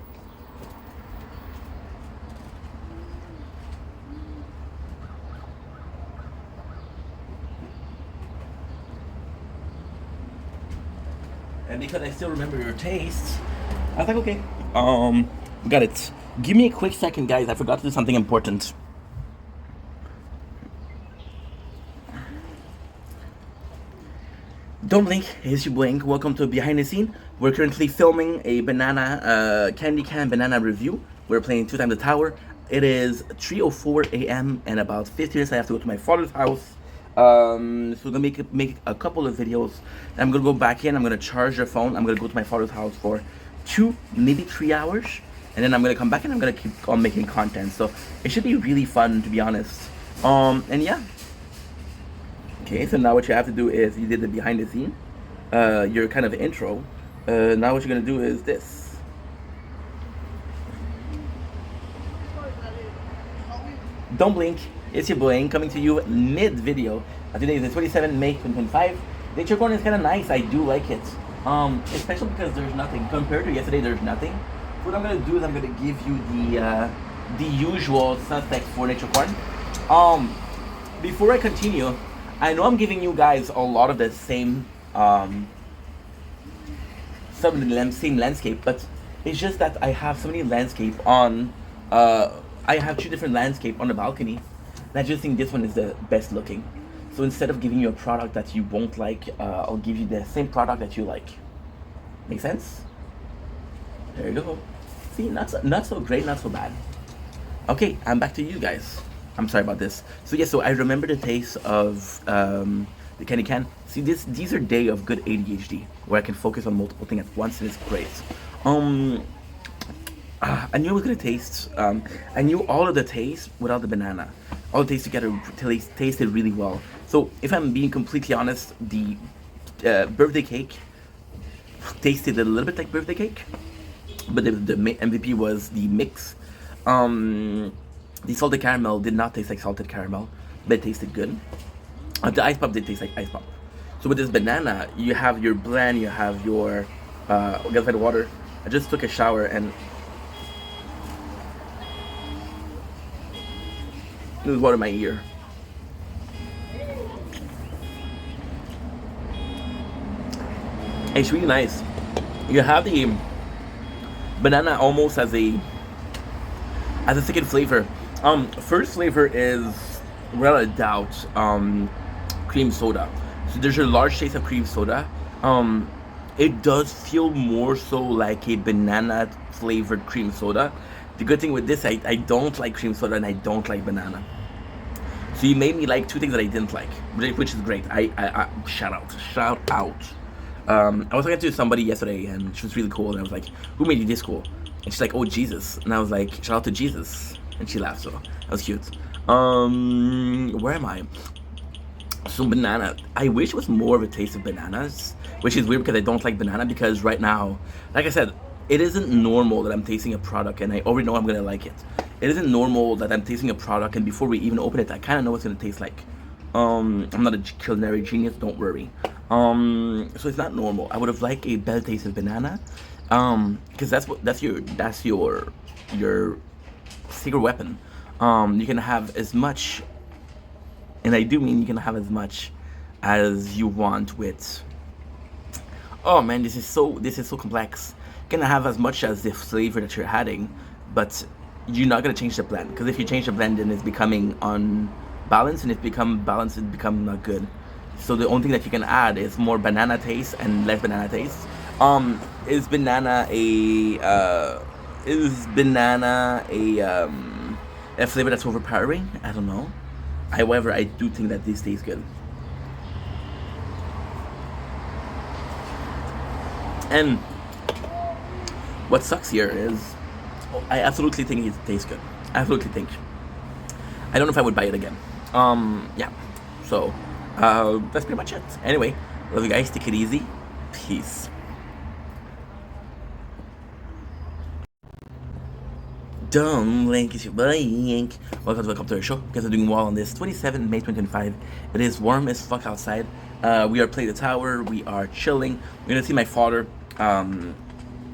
And because I still remember your taste, I was like, okay, got it. Give me a quick second, guys. I forgot to do something important. Don't blink, it's your Blink. Welcome to Behind the Scene. We're currently filming a banana, candy can banana review. We're playing 2 Times the Tower. It is 3:04 a.m. and about 50 minutes I have to go to my father's house So I'm gonna make a couple of videos. And I'm gonna go back in. I'm gonna charge the phone. I'm gonna go to my father's house for 2, maybe 3 hours, and then I'm gonna come back and I'm gonna keep on making content. So it should be really fun, to be honest. And yeah. Okay, so now what you have to do is you did the behind the scene, your kind of intro. Now what you're gonna do is this. Don't blink, it's your boy coming to you mid-video. Today is the 27th May 2025. Nature corn is kind of nice, I do like it. Especially because there's nothing. Compared to yesterday, there's nothing. What I'm gonna do is I'm gonna give you the usual suspects for nature corn. Before I continue, I know I'm giving you guys a lot of the same same landscape, but it's just that I have so many landscape on I have 2 different landscape on the balcony, and I just think this one is the best looking. So instead of giving you a product that you won't like, I'll give you the same product that you like. Make sense? There you go. See, not so great, not so bad. Okay, I'm back to you guys. I'm sorry about this. So yeah, so I remember the taste of the candy can. See, these are day of good ADHD where I can focus on multiple things at once, and it's great. I knew it was gonna taste. I knew all of the taste without the banana. All the taste together tasted really well. So if I'm being completely honest, the birthday cake tasted a little bit like birthday cake, but the MVP was the mix. The salted caramel did not taste like salted caramel, but it tasted good. The ice pop did taste like ice pop. So with this banana, you have your blend, you have your gasified water. I just took a shower and there's water in my ear. It's really nice. You have the banana almost as a second flavor. First flavor is without a doubt cream soda. So there's a large taste of cream soda. It does feel more so like a banana flavored cream soda. The good thing with this, I don't like cream soda and I don't like banana. So you made me like 2 things that I didn't like, which is great. I shout out. I was talking to somebody yesterday and she was really cool, and I was like, who made you this cool? And she's like, oh, Jesus. And I was like, shout out to Jesus. And she laughed, so that was cute. Where am I? So banana, I wish it was more of a taste of bananas, which is weird because I don't like banana, because right now, like I said, it isn't normal that I'm tasting a product and I already know I'm gonna like it. It isn't normal that I'm tasting a product and before we even open it, I kind of know what it's gonna taste like. I'm not a culinary genius, don't worry. So it's not normal. I would have liked a better taste of banana, because that's your secret weapon. You can have as much, and I do mean you can have as much as you want with. Oh man, this is so complex. You can have as much as the flavor that you're adding, but you're not gonna change the blend, because if you change the blend, then it's becoming unbalanced, and if it become balanced, it become not good. So the only thing that you can add is more banana taste and less banana taste. Is banana a flavor that's overpowering? I don't know. However, I do think that this tastes good. And what sucks here is, I absolutely think it tastes good. I absolutely think. I don't know if I would buy it again. Yeah. So, that's pretty much it. Anyway, love you guys. Take it easy. Peace. Don't blink, it's your boy. Welcome to our show. You guys are doing well on this 27th May 2025. It is warm as fuck outside. We are playing the tower. We are chilling. We're gonna see my father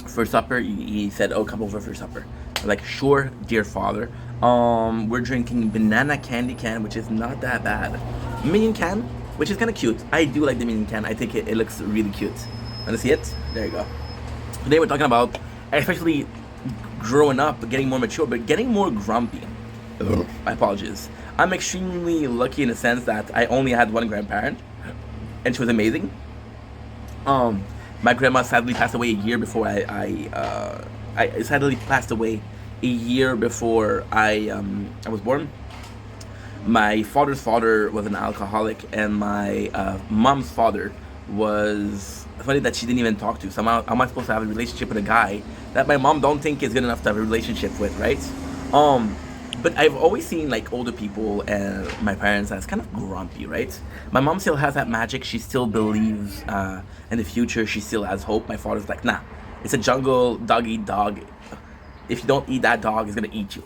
for supper. He said, "Oh, come over for supper." I'm like, "Sure, dear father." We're drinking banana candy can, which is not that bad. Minion can, which is kind of cute. I do like the minion can. I think it looks really cute. Wanna see it? There you go. Today we're talking about, especially growing up, getting more mature, but getting more grumpy. My apologies. I'm extremely lucky in the sense that I only had one grandparent, and she was amazing. My grandma sadly passed away a year before I sadly passed away a year before I was born. my father's father was an alcoholic, and my mom's father was funny that she didn't even talk to. So how am I supposed to have a relationship with a guy that my mom don't think is good enough to have a relationship with, right? But I've always seen like older people and my parents as kind of grumpy, right? My mom still has that magic. She still believes in the future. She still has hope. My father's like, nah, it's a jungle, dog eat dog. If you don't eat that dog, it's gonna eat you.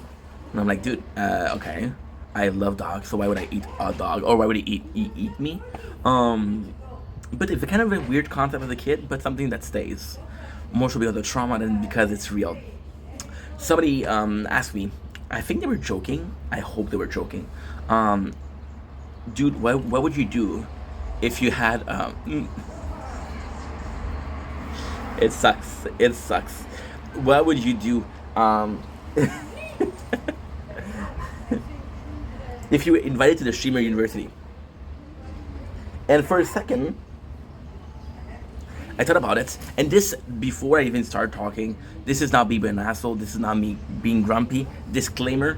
And I'm like, dude, okay. I love dogs, so why would I eat a dog? Or why would he eat me? But it's kind of a weird concept as a kid, but something that stays. More so because of trauma than because it's real. Somebody asked me, I think they were joking. I hope they were joking. Dude, what would you do if you had... It sucks. It sucks. What would you do if you were invited to the Streamer University? And for a second, I thought about it, and this, before I even start talking, this is not me being an asshole, this is not me being grumpy. Disclaimer,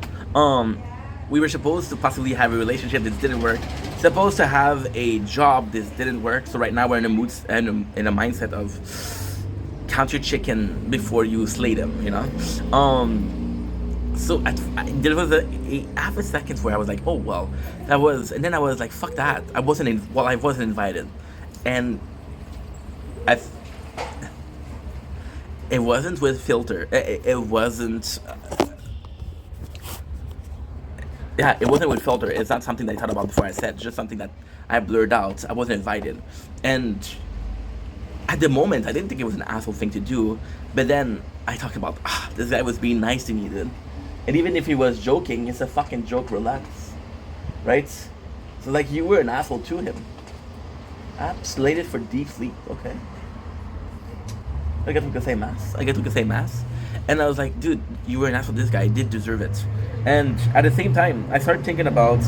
we were supposed to possibly have a relationship, this didn't work. Supposed to have a job, this didn't work. So right now we're in a mindset of count your chicken before you slay them, you know? So there was a half a second where I was like, oh well, that was, and then I was like, fuck that. I wasn't invited, and it wasn't with filter. It wasn't. Yeah, it wasn't with filter. It's not something that I thought about before I said. It's just something that I blurred out. I wasn't invited, and at the moment, I didn't think it was an asshole thing to do. But then I talked about, this guy was being nice to me, dude. And even if he was joking, it's a fucking joke. Relax, right? So like, you were an asshole to him. I'm slated for deep sleep, okay? I guess we could say mass. And I was like, dude, you were an asshole to this guy. He did deserve it. And at the same time, I started thinking about,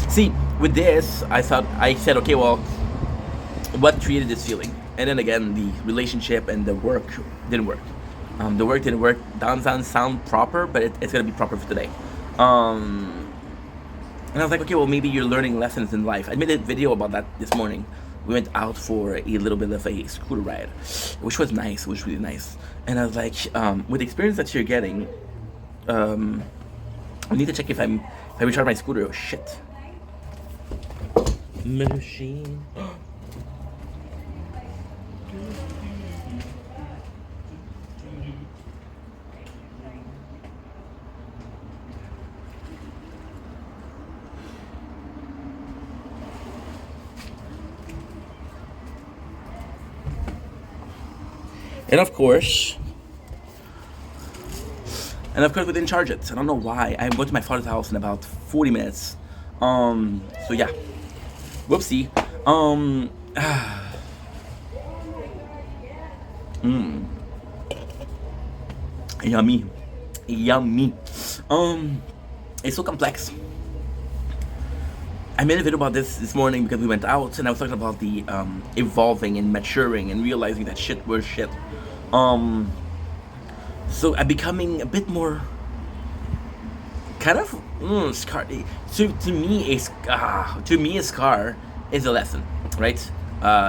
see, with this, I said, okay, well, what created this feeling? And then again, the relationship and the work didn't work. The work didn't work. Doesn't sound proper, but it's gonna be proper for today. And I was like, okay, well, maybe you're learning lessons in life. I made a video about that this morning. We went out for a little bit of a scooter ride, which was nice, which was really nice. And I was like, with the experience that you're getting, I need to check if I recharge my scooter. Oh shit. Machine. And of course, we didn't charge it. I don't know why. I'm going to my father's house in about 40 minutes. So yeah. Whoopsie. Yummy. It's so complex. I made a video about this morning because we went out and I was talking about the evolving and maturing and realizing that shit was shit. So I'm becoming a bit more kind of scar. To me, a scar is a lesson, right?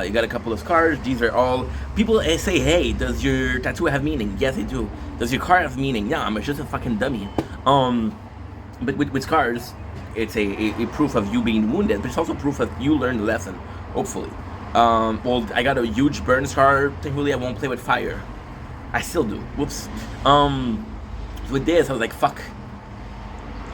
You got a couple of scars. These are all people say, hey, does your tattoo have meaning? Yes, they do. Does your car have meaning? Yeah, I'm just a fucking dummy. But with scars, it's a proof of you being wounded, but it's also proof of you learned the lesson, hopefully. Well, I got a huge burn scar. Thankfully, I won't play with fire. I still do. Whoops. With this, I was like, fuck.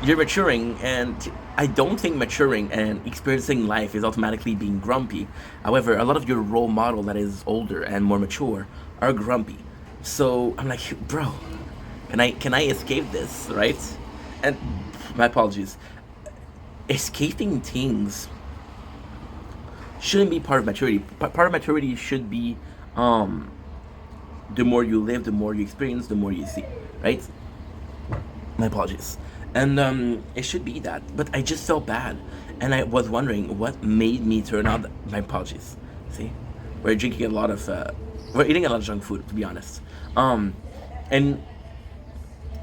You're maturing, and I don't think maturing and experiencing life is automatically being grumpy. However, a lot of your role model that is older and more mature are grumpy. So I'm like, bro, can I escape this, right? And my apologies. Escaping things shouldn't be part of maturity. Part of maturity should be the more you live, the more you experience, the more you see, right? My apologies. And it should be that, but I just felt bad, and I was wondering what made me turn out. My apologies. See, we're drinking a lot of, we're eating a lot of junk food, to be honest. And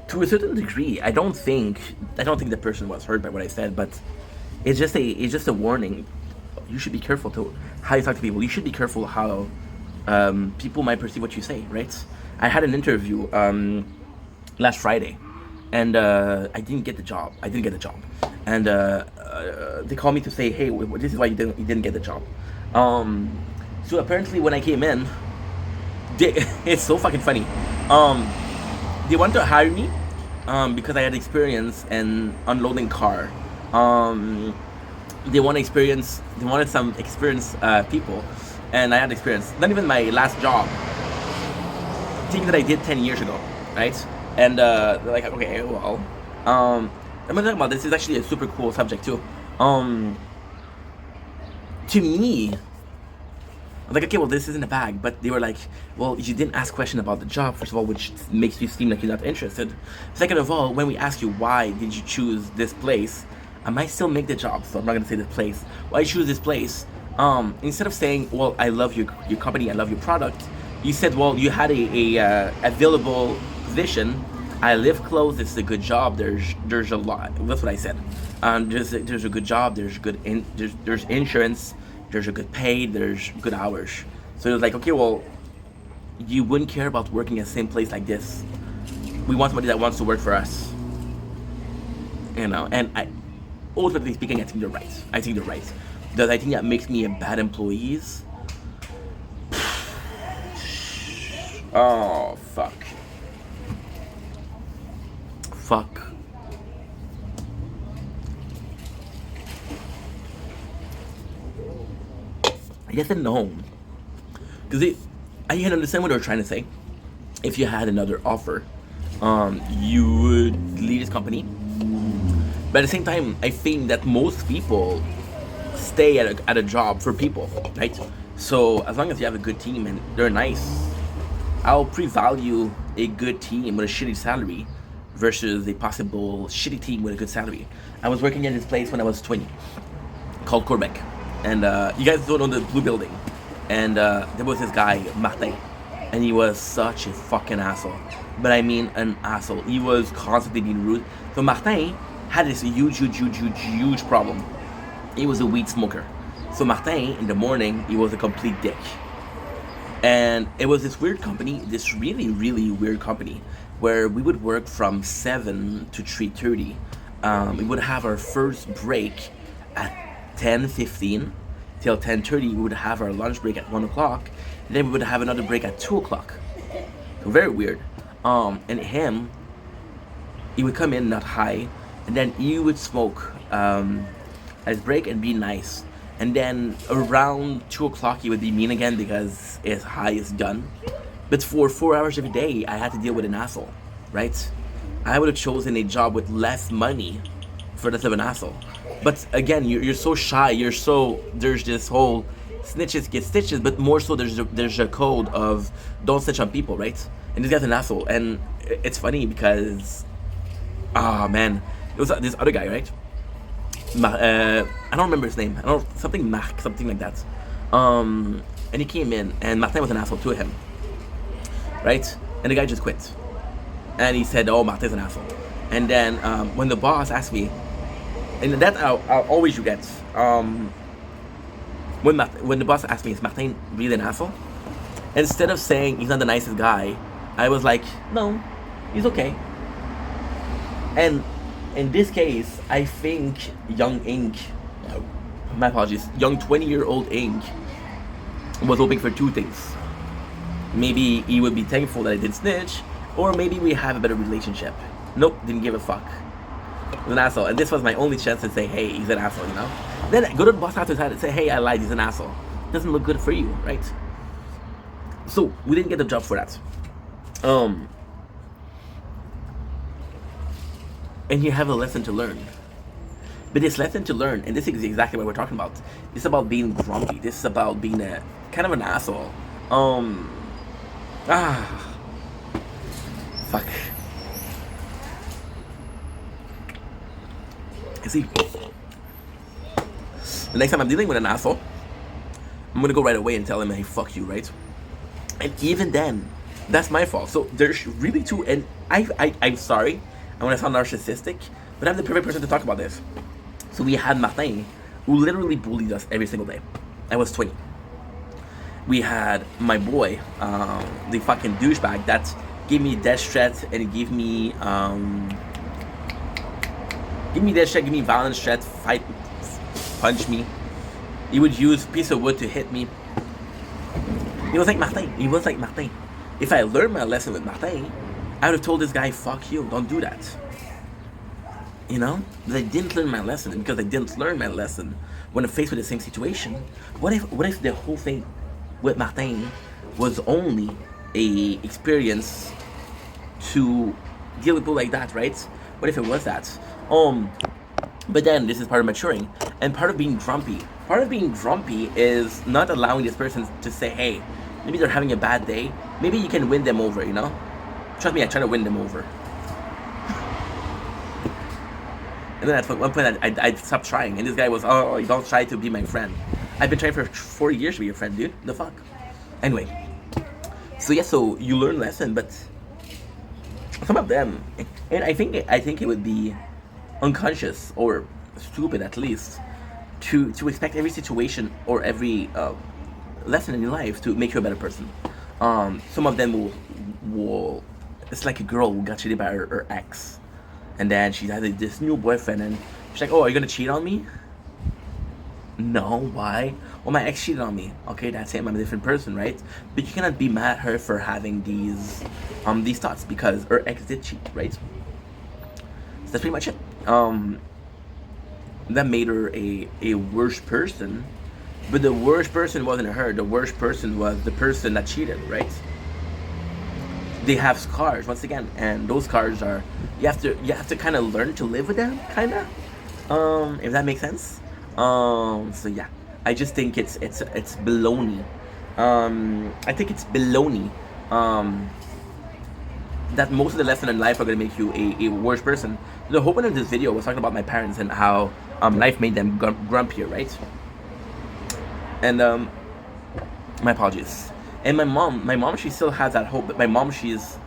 to a certain degree, I don't think the person was hurt by what I said, but it's just a warning. You should be careful to how you talk to people. You should be careful how people might perceive what you say, right? I had an interview last Friday, and I didn't get the job. And they called me to say, hey, this is why you didn't get the job. So apparently when I came in, it's so fucking funny. They wanted to hire me because I had experience in unloading car. They wanted some experienced people, and I had experience. Not even my last job, thing that I did 10 years ago, right? And they're like, okay, well, I'm gonna talk about this. Is actually a super cool subject too. To me, I was like, okay, well, this isn't a bag, but they were like, well, you didn't ask a question about the job, first of all, which makes you seem like you're not interested. Second of all, when we ask you why did you choose this place, I might still make the job, so I'm not gonna say this place. Why you choose this place? Instead of saying, well, I love your company, I love your product, you said, well, you had a available position. I live close. This is a good job. There's a lot. That's what I said. There's a good job. There's insurance. There's a good pay. There's good hours. So it was like, okay, well, you wouldn't care about working at the same place like this. We want somebody that wants to work for us. You know, and ultimately speaking, I think they're right. Does I think that makes me a bad employee? Oh, fuck. Yes and no. Because I can understand what they're trying to say. If you had another offer, you would leave this company. But at the same time, I think that most people stay at a job for people, right? So as long as you have a good team and they're nice, I'll pre-value a good team with a shitty salary versus a possible shitty team with a good salary. I was working at this place when I was 20, called Quebec. And you guys don't know the blue building. And there was this guy, Martin. And he was such a fucking asshole. But I mean an asshole. He was constantly being rude. So Martin had this huge problem. He was a weed smoker. So Martin, in the morning, he was a complete dick. And it was this weird company, this really weird company, where we would work from 7 to 3:30. We would have our first break at 10:15 till 10:30. We would have our lunch break at 1 o'clock. Then we would have another break at 2 o'clock. So very weird. And he would come in not high, and then he would smoke at his break and be nice. And then around 2 o'clock he would be mean again because his high is done. But for 4 hours every day, I had to deal with an asshole, right? I would have chosen a job with less money for less of an asshole. But again, you're so shy. There's this whole snitches get stitches, but more so there's a code of don't snitch on people, right? And this guy's an asshole, and it's funny because, man, it was this other guy, right? I don't remember his name. Something Marc, something like that. And he came in, and Martin was an asshole to him, right? And the guy just quit. And he said, "Oh, Martin's an asshole." And then when the boss asked me, and that I'll always regret. When the boss asked me, "Is Martin really an asshole?" Instead of saying he's not the nicest guy, I was like, "No, he's okay." And in this case, I think young Ink, my apologies, young 20-year-old Ink was hoping for two things. Maybe he would be thankful that I did snitch, or maybe we have a better relationship. Nope, didn't give a fuck. He's an asshole, and this was my only chance to say, hey, he's an asshole, you know? Then go to the boss after that and say, hey, I lied, he's an asshole. Doesn't look good for you, right? So, we didn't get the job for that. And you have a lesson to learn. But this lesson to learn, and this is exactly what we're talking about. This is about being grumpy. This is about being a kind of an asshole. Fuck. You see, the next time I'm dealing with an asshole, I'm gonna go right away and tell him, hey, fuck you, right? And even then, That's my fault. So there's really two, and I'm sorry, I want to sound narcissistic, but I'm the perfect person to talk about this. So we had Martin, who literally bullied us every single day. I was 20. We had my boy, the fucking douchebag that gave me death threats and gave me death threat, give me violence threats, punch me. He would use a piece of wood to hit me. He was like Martin. He was like Martin. If I learned my lesson with Martin, I would have told this guy, fuck you, don't do that. You know? But I didn't learn my lesson, and because I didn't learn my lesson when I'm faced with the same situation, what if the whole thing with Martin was only a experience to deal with people like that, right? What if it was that? But then this is part of maturing, and part of being grumpy. Part of being grumpy is not allowing this person to say, hey, maybe they're having a bad day. Maybe you can win them over, you know? Trust me, I try to win them over. And then at one point, I stopped trying, and this guy was, oh, you don't try to be my friend. I've been trying for 4 years to be your friend, dude. The fuck? Anyway. So yeah, so you learn lesson, but some of them, and I think it would be unconscious or stupid at least to expect every situation or every lesson in your life to make you a better person. Some of them will it's like a girl who got cheated by her ex, and then she has this new boyfriend, and she's like, oh, are you gonna cheat on me? No, why? Well, my ex cheated on me. Okay, that's it, I'm a different person, right? But you cannot be mad at her for having these thoughts, because her ex did cheat, right? So that's pretty much it. That made her a worse person, but the worst person wasn't her. The worst person was the person that cheated, right? They have scars once again, and those scars are you have to kind of learn to live with them, kind of. If that makes sense. So yeah, I just think it's baloney. I think it's baloney. That most of the lessons in life are going to make you a worse person. The whole point of this video was talking about my parents and how life made them grumpier, right? And my apologies. And my mom, she still has that hope. But my mom, she's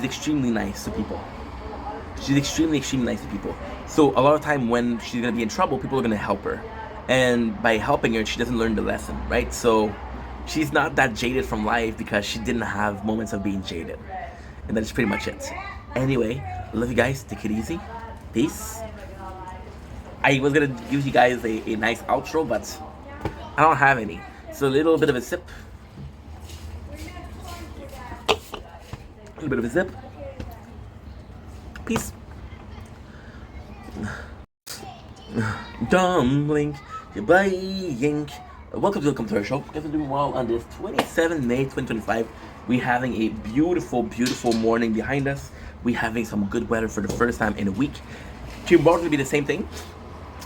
extremely nice to people. She's extremely nice to people. So a lot of time when she's gonna be in trouble, people are gonna help her, and by helping her, she doesn't learn the lesson, right? So she's not that jaded from life because she didn't have moments of being jaded, and that's pretty much it. Anyway, love you guys. Take it easy. Peace. I was gonna give you guys a nice outro, but I don't have any. So a little bit of a sip. A little bit of a zip. Peace. Dumpling, goodbye. Welcome to our show. Guys are doing well on this 27 May 2025. We're having a beautiful, beautiful morning behind us. We're having some good weather for the first time in a week. Tomorrow will be the same thing.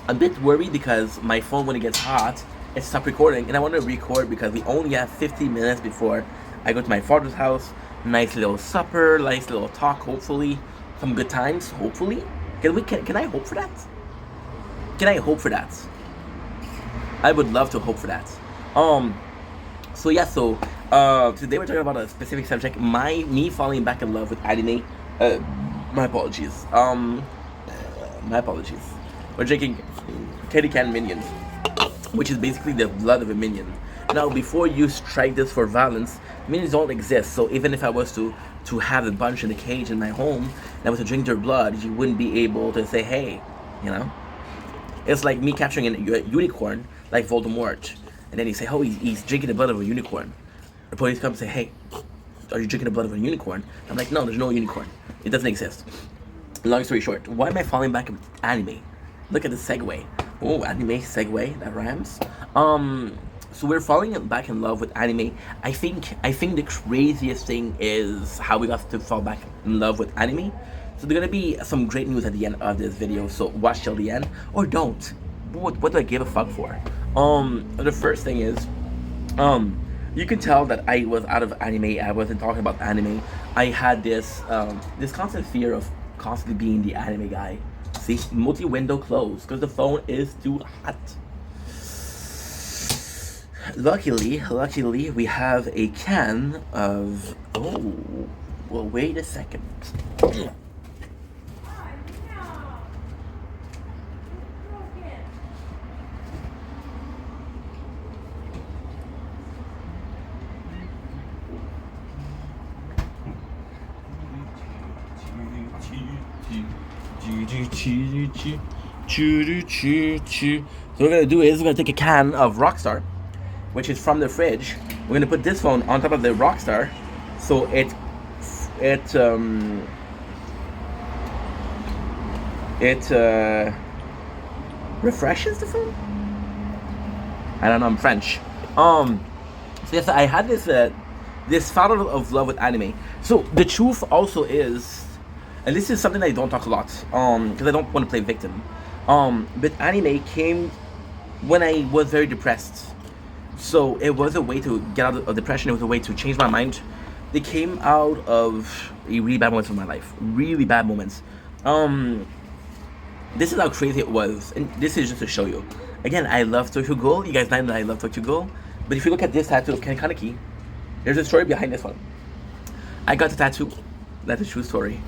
I'm a bit worried because my phone, when it gets hot, it stops recording, and I want to record because we only have 15 minutes before I go to my father's house. Nice little supper, nice little talk, hopefully. Some good times, hopefully. Can I hope for that? Can I hope for that? I would love to hope for that. So yeah, today we're talking about a specific subject. Me falling back in love with anime. My apologies. My apologies. We're drinking Kitty Can Minions, which is basically the blood of a minion. Now, before you strike this for violence, minions don't exist. So even if I was to have a bunch in a cage in my home and I was to drink their blood, you wouldn't be able to say, hey, you know? It's like me capturing a unicorn like Voldemort, and then you say, oh, he's drinking the blood of a unicorn. The police come and say, hey, are you drinking the blood of a unicorn? I'm like, no, there's no unicorn. It doesn't exist. Long story short, why am I falling back in anime? Look at the segue. Oh, anime segue, that rhymes. So we're falling back in love with anime. I think the craziest thing is how we got to fall back in love with anime. So there's gonna be some great news at the end of this video. So watch till the end, or don't. What do I give a fuck for? The first thing is, you can tell that I was out of anime. I wasn't talking about anime. I had this constant fear of constantly being the anime guy. See, multi-window closed because the phone is too hot. luckily, we have a can of. Oh, well, wait a second. So what we're gonna do is we're gonna take a can of Rockstar, which is from the fridge. We're gonna put this phone on top of the Rockstar, so it refreshes the phone. I don't know. I'm French. So yes, I had this fall of love with anime. So the truth also is, and this is something I don't talk a lot, because I don't want to play victim. But anime came when I was very depressed. So it was a way to get out of depression. It was a way to change my mind. They came out of a really bad moments of my life. Really bad moments. This is how crazy it was. And this is just to show you. Again, I love Tokyo Ghoul. You guys know that I love Tokyo Ghoul. But if you look at this tattoo of Ken Kaneki, there's a story behind this one. I got the tattoo. That's a true story.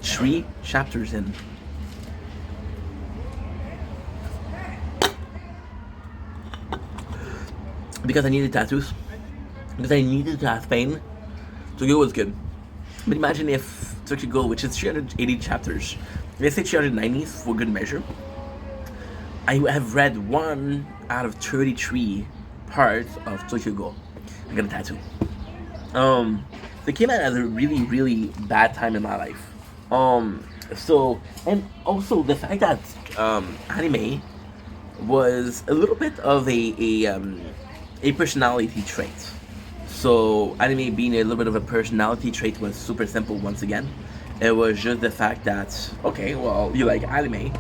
3 chapters in. Because I needed tattoos. Because I needed to have pain. Tokyo Ghoul was good. But imagine if Tokyo Ghoul, which is 380 chapters, let's say 390 for good measure, I have read 1 out of 33 parts of Tokyo Ghoul. I got a tattoo. They came out at a really, really bad time in my life. So, and also the fact that anime was a little bit of a personality trait. So anime being a little bit of a personality trait was super simple once again. It was just the fact that, okay, well, you like anime.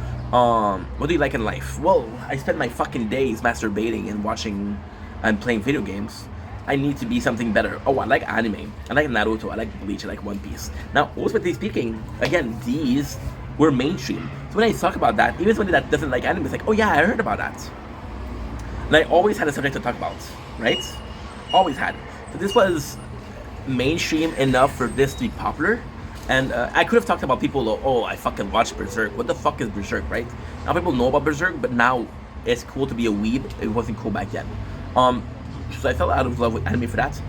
What do you like in life? Well, I spend my fucking days masturbating and watching and playing video games. I need to be something better. Oh, I like anime. I like Naruto. I like Bleach. I like One Piece. Now, ultimately speaking, again, these were mainstream. So when I talk about that, even somebody that doesn't like anime is like, oh yeah, I heard about that. And I always had a subject to talk about, right? Always had. So this was mainstream enough for this to be popular. And I could have talked about people, oh, I fucking watched Berserk. What the fuck is Berserk, right? Now people know about Berserk, but now it's cool to be a weeb. It wasn't cool back then. So I fell out of love with anime for that.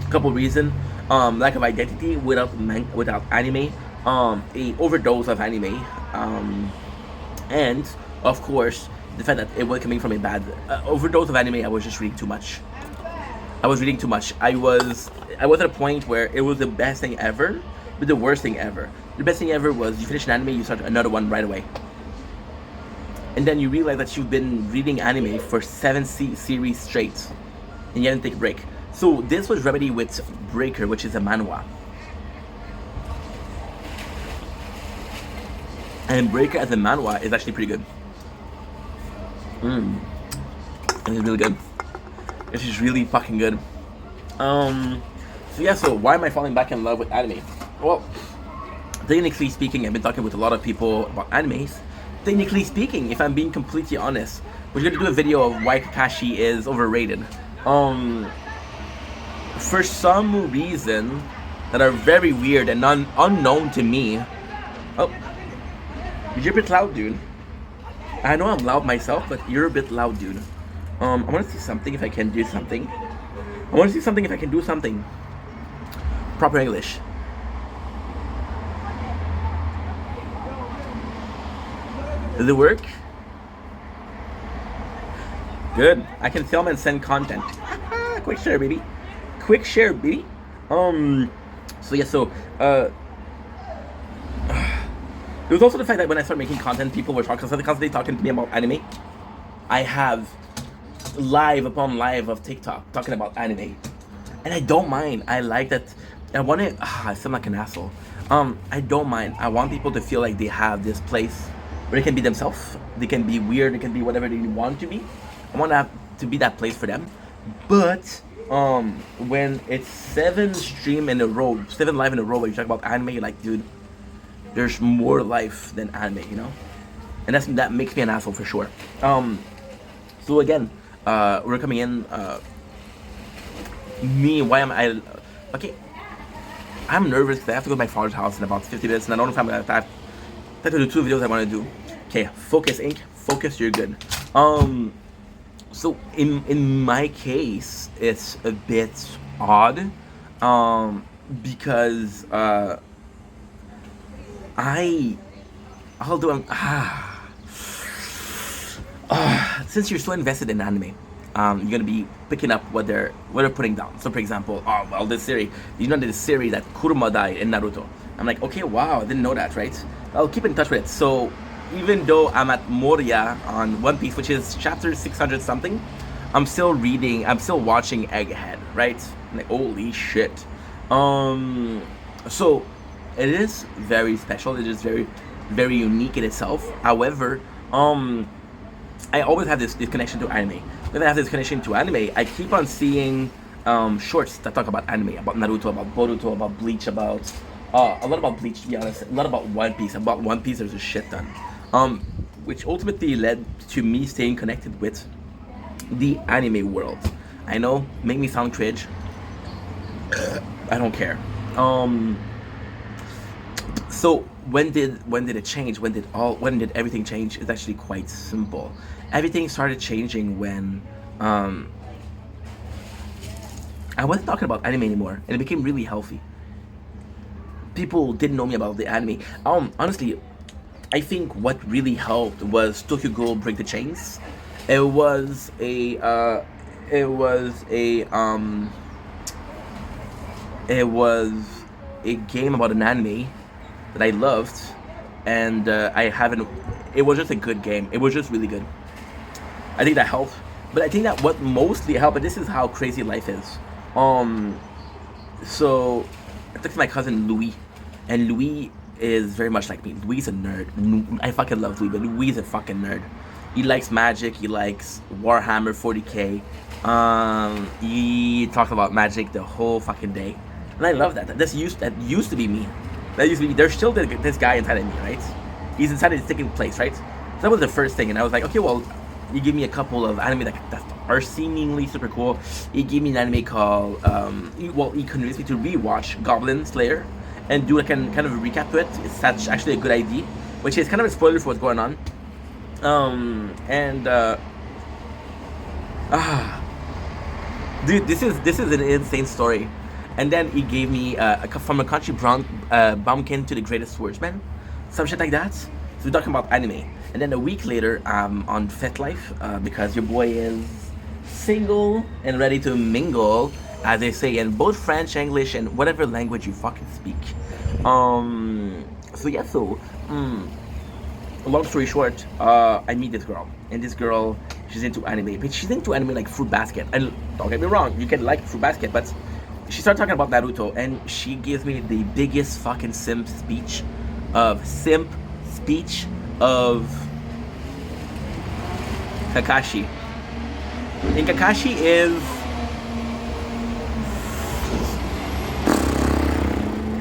A couple reasons. Lack of identity without anime. A overdose of anime. And, of course, the fact that it was coming from a bad overdose of anime. I was just reading too much. I was at a point where it was the best thing ever, but the worst thing ever. The best thing ever was you finish an anime, you start another one right away. And then you realize that you've been reading anime for 7 series straight, and you didn't take a break. So this was remedied with Breaker, which is a manhwa. And Breaker as a manhwa is actually pretty good. And it's really good. This is really fucking good. So why am I falling back in love with anime? Well, technically speaking, I've been talking with a lot of people about animes. Technically speaking, if I'm being completely honest, we're going to do a video of why Kakashi is overrated. For some reason that are very weird and unknown to me. Oh, you're a bit loud, dude. I know I'm loud myself, but you're a bit loud, dude. I want to see something if I can do something. Proper English. Does it work? Good. I can film and send content. Quick share, baby. There was also the fact that when I started making content, people were constantly talking to me about anime. I have live upon live of TikTok talking about anime, and I don't mind. I like that. I want to. I sound like an asshole. I don't mind. I want people to feel like they have this place where they can be themselves. They can be weird. They can be whatever they want to be. I want to be that place for them. But when it's 7 live in a row, where you talk about anime, you're like, dude, there's more life than anime, you know? And that makes me an asshole for sure. So again, we're coming in. Me, why am I? Okay, I'm nervous because I have to go to my father's house in about 50 minutes, and I don't know if I'm gonna have to do 2 videos I want to do. Okay, focus, Ink. Focus. You're good. So in my case, it's a bit odd, because although since you're so invested in anime, you're gonna be picking up what they're putting down. So for example, oh well, this series, this series that Kuruma died in Naruto. I'm like, okay, wow, I didn't know that, right? I'll keep in touch with it. So even though I'm at Moria on One Piece, which is chapter 600 something, I'm still watching Egghead, right? I'm like, holy shit. So it is very special. It is very, very unique in itself. However, I always have this connection to anime. When I have this connection to anime, I keep on seeing shorts that talk about anime, about Naruto, about Boruto, about Bleach, about a lot about Bleach, to be honest, a lot about One Piece. About One Piece, there's a shit ton, which ultimately led to me staying connected with the anime world. I know, make me sound cringe. I don't care. So when did it change? When did everything change? It's actually quite simple. Everything started changing when I wasn't talking about anime anymore, and it became really healthy. People didn't know me about the anime. Honestly, I think what really helped was Tokyo Ghoul Break the Chains. It was a game about an anime that I loved, and it was just a good game. It was just really good. I think that helped, but I think that what mostly helped, and this is how crazy life is. So I talked to my cousin Louis, and Louis is very much like me. Louis is a nerd. I fucking love Louis, but Louis is a fucking nerd. He likes Magic. He likes Warhammer 40k. He talks about Magic the whole fucking day, and I love that. That used to be me. That used to be. There's still this guy inside of me, right? He's inside of his sticking place, right? So that was the first thing, and I was like, okay, well, you give me a couple of anime that are seemingly super cool. He gave me an anime called he convinced me to rewatch Goblin Slayer and do kind of a recap to it. It's actually a good idea, which is kind of a spoiler for what's going on. Dude, this is an insane story. And then he gave me from a country bumpkin to the greatest swordsman, some shit like that. So we're talking about anime. And then a week later, on FetLife, because your boy is single and ready to mingle, as they say in both French, English, and whatever language you fucking speak. Long story short, I meet this girl, and this girl, she's into anime, but she's into anime like Fruit Basket. And don't get me wrong, you can like Fruit Basket, but she started talking about Naruto, and she gives me the biggest fucking simp speech of Kakashi. And Kakashi is,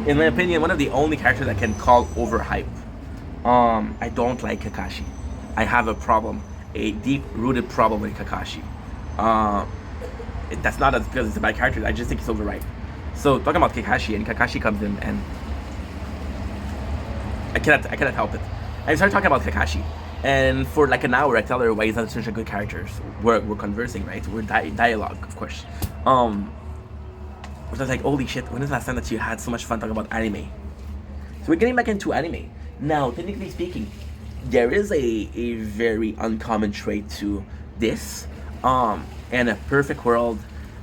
in my opinion, one of the only characters that can call overhype. I don't like Kakashi. I have a problem, a deep-rooted problem with Kakashi. That's not because it's a bad character. I just think he's overhyped. So talking about Kakashi, and Kakashi comes in, and I cannot help it. I started talking about Kakashi, and for like an hour, I tell her why he's not such a good character. So we're conversing, right? We're dialogue, of course. I was like, holy shit! When is the last time that you had so much fun talking about anime? So we're getting back into anime now. Technically speaking, there is a very uncommon trait to this. In a perfect world,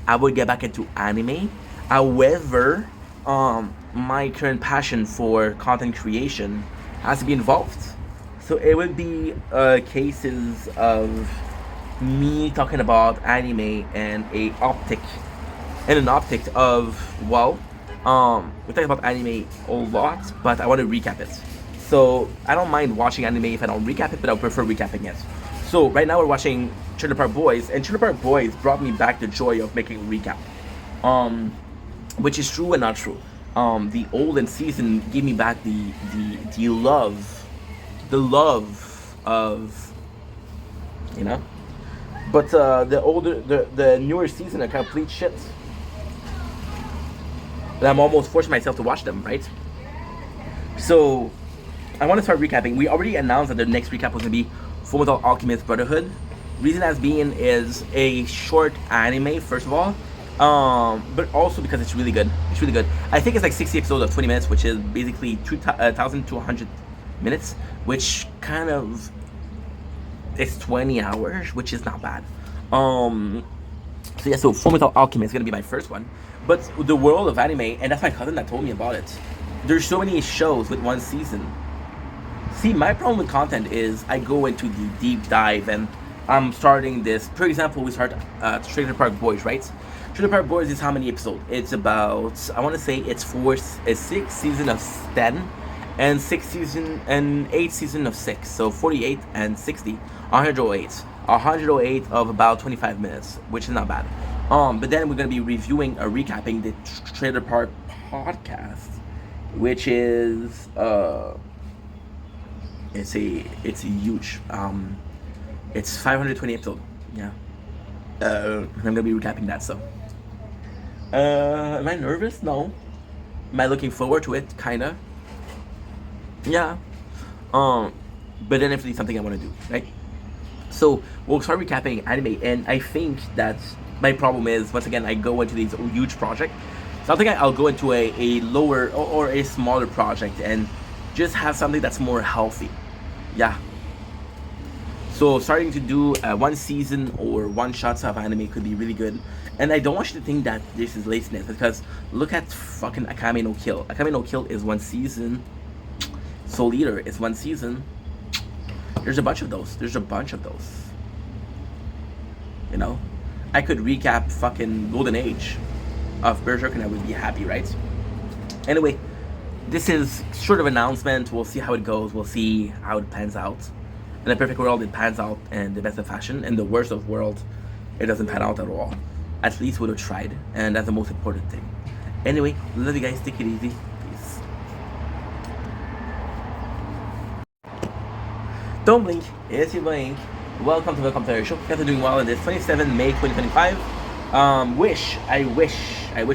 I would get back into anime. However, my current passion for content creation has to be involved. So it would be cases of me talking about anime and an optic of, well, we talk about anime a lot, but I want to recap it. So I don't mind watching anime if I don't recap it, but I would prefer recapping it. So right now we're watching Trailer Park Boys, and Trailer Park Boys brought me back the joy of making a recap, which is true and not true. The olden season gave me back the love of, But the newer season are complete shit. And I'm almost forcing myself to watch them, right? So, I want to start recapping. We already announced that the next recap was going to be Fullmetal Alchemist Brotherhood. Reason as being is a short anime, first of all, but also because it's really good. It's really good. I think it's like 60 episodes of 20 minutes, which is basically 2,200 minutes, which kind of is 20 hours, which is not bad. So yeah, so Fullmetal Alchemist is gonna be my first one, but the world of anime, and that's my cousin that told me about it. There's so many shows with one season. See, my problem with content is I go into the deep dive, and I'm starting this. For example, we start Trailer Park Boys, right? Trailer Park Boys is how many episodes? It's about, I want to say it's 6 season of 10, and 8 season of 6. So 48 and 60, 108. 108 of about 25 minutes, which is not bad. But then we're gonna be reviewing or recapping the Trailer Park podcast, which is it's a huge it's 520 episodes. Yeah. I'm gonna be recapping that. So am I nervous? No. Am I looking forward to it? Kinda. Yeah. But then definitely something I want to do, right? So we'll start recapping anime, and I think that my problem is, once again, I go into these huge projects. So I think I'll go into a lower or a smaller project and just have something that's more healthy. Yeah. So starting to do one season or one shots of anime could be really good. And I don't want you to think that this is laziness, because look at fucking Akame no Kill. Akame no Kill is one season. Soul Eater is one season. There's a bunch of those. You know? I could recap fucking Golden Age of Berserk and I would be happy, right? Anyway, this is sort of an announcement. We'll see how it goes. We'll see how it pans out. In a perfect world, it pans out in the best of fashion. In the worst of world, it doesn't pan out at all. At least we would have tried, and that's the most important thing. Anyway, love you guys. Take it easy. Peace. Don't blink. Yes, you blink. Welcome to the Commentary Show. You guys are doing well in this 27 May 2025. I wish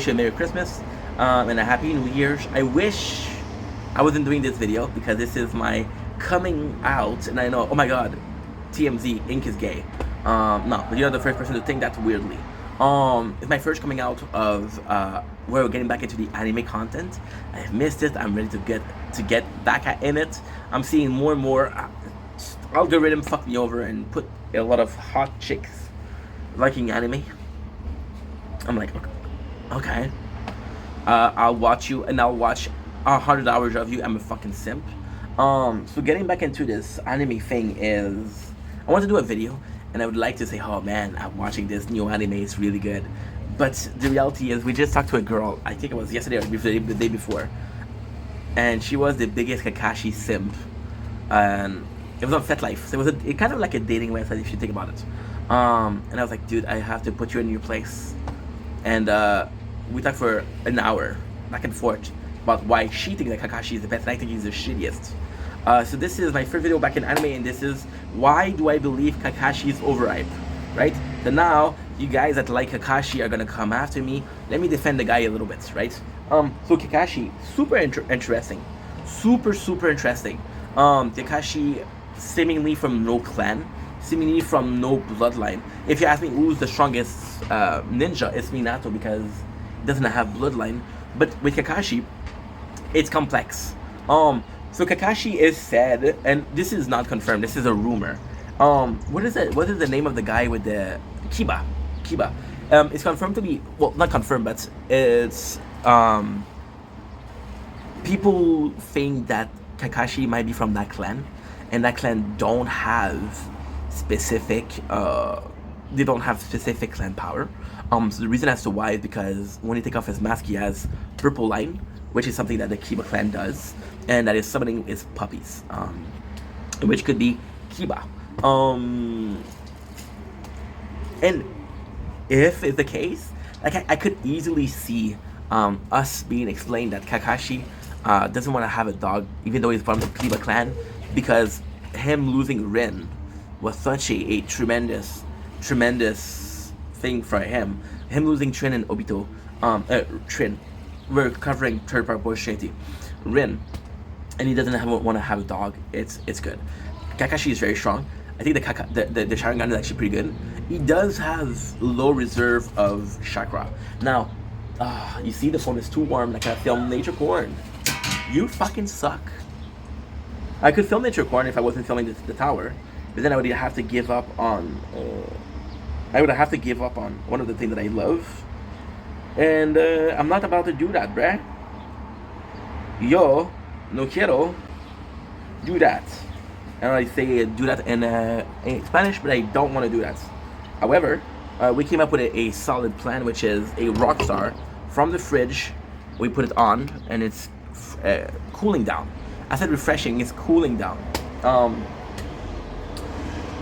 you a Merry Christmas and a Happy New Year's. I wish I wasn't doing this video, because this is my coming out, and I know, oh my god, TMZ, Ink is gay. No, but you're the first person to think that weirdly. It's my first coming out of where we're getting back into the anime content. I've missed it. I'm ready to get back in it. I'm seeing more and more algorithm fuck me over and put a lot of hot chicks liking anime. I'm like, okay. I'll watch you, and I'll watch 100 hours of you. I'm a fucking simp. So getting back into this anime thing is, I want to do a video, and I would like to say, oh man, I'm watching this new anime, it's really good. But the reality is, we just talked to a girl, I think it was yesterday or the day before, and she was the biggest Kakashi simp. And it was on FetLife, so it kind of like a dating website if you think about it. And I was like, dude, I have to put you in your place. And we talked for an hour, back and forth, about why she thinks that Kakashi is the best and I think he's the shittiest. So this is my first video back in anime, and this is why do I believe Kakashi is overhyped, right? So now, you guys that like Kakashi are gonna come after me. Let me defend the guy a little bit, right? So Kakashi, super interesting. Super interesting. Kakashi, seemingly from no clan, seemingly from no bloodline. If you ask me who's the strongest ninja, it's Minato, because he doesn't have bloodline. But with Kakashi, it's complex. So Kakashi is said, and this is not confirmed, this is a rumor. What is it? What is the name of the guy with the Kiba? It's confirmed to be, well, not confirmed, but it's people think that Kakashi might be from that clan, and that clan don't have specific clan power. So the reason as to why is because when he take off his mask, he has purple line, which is something that the Kiba clan does, and that is summoning his puppies, which could be Kiba. And if it's the case, like I could easily see us being explained that Kakashi doesn't want to have a dog, even though he's from the Kiba clan, because him losing Rin was such a tremendous tremendous thing for him. Him losing Trin and Obito, Trin, we're covering third part boy Shanty, Rin, and he doesn't want to have a dog. It's good. Kakashi is very strong. I think the Sharingan is actually pretty good. He does have low reserve of chakra. Now, you see the phone is too warm. I can't film Nature Corn. You fucking suck. I could film Nature Corn if I wasn't filming the tower, but then I would have to give up on. I would have to give up on one of the things that I love, and I'm not about to do that, bruh. Yo, no quiero do that. And I say do that in Spanish, but I don't want to do that. However, we came up with a solid plan, which is a Rockstar from the fridge. We put it on, and it's cooling down. I said refreshing, it's cooling down.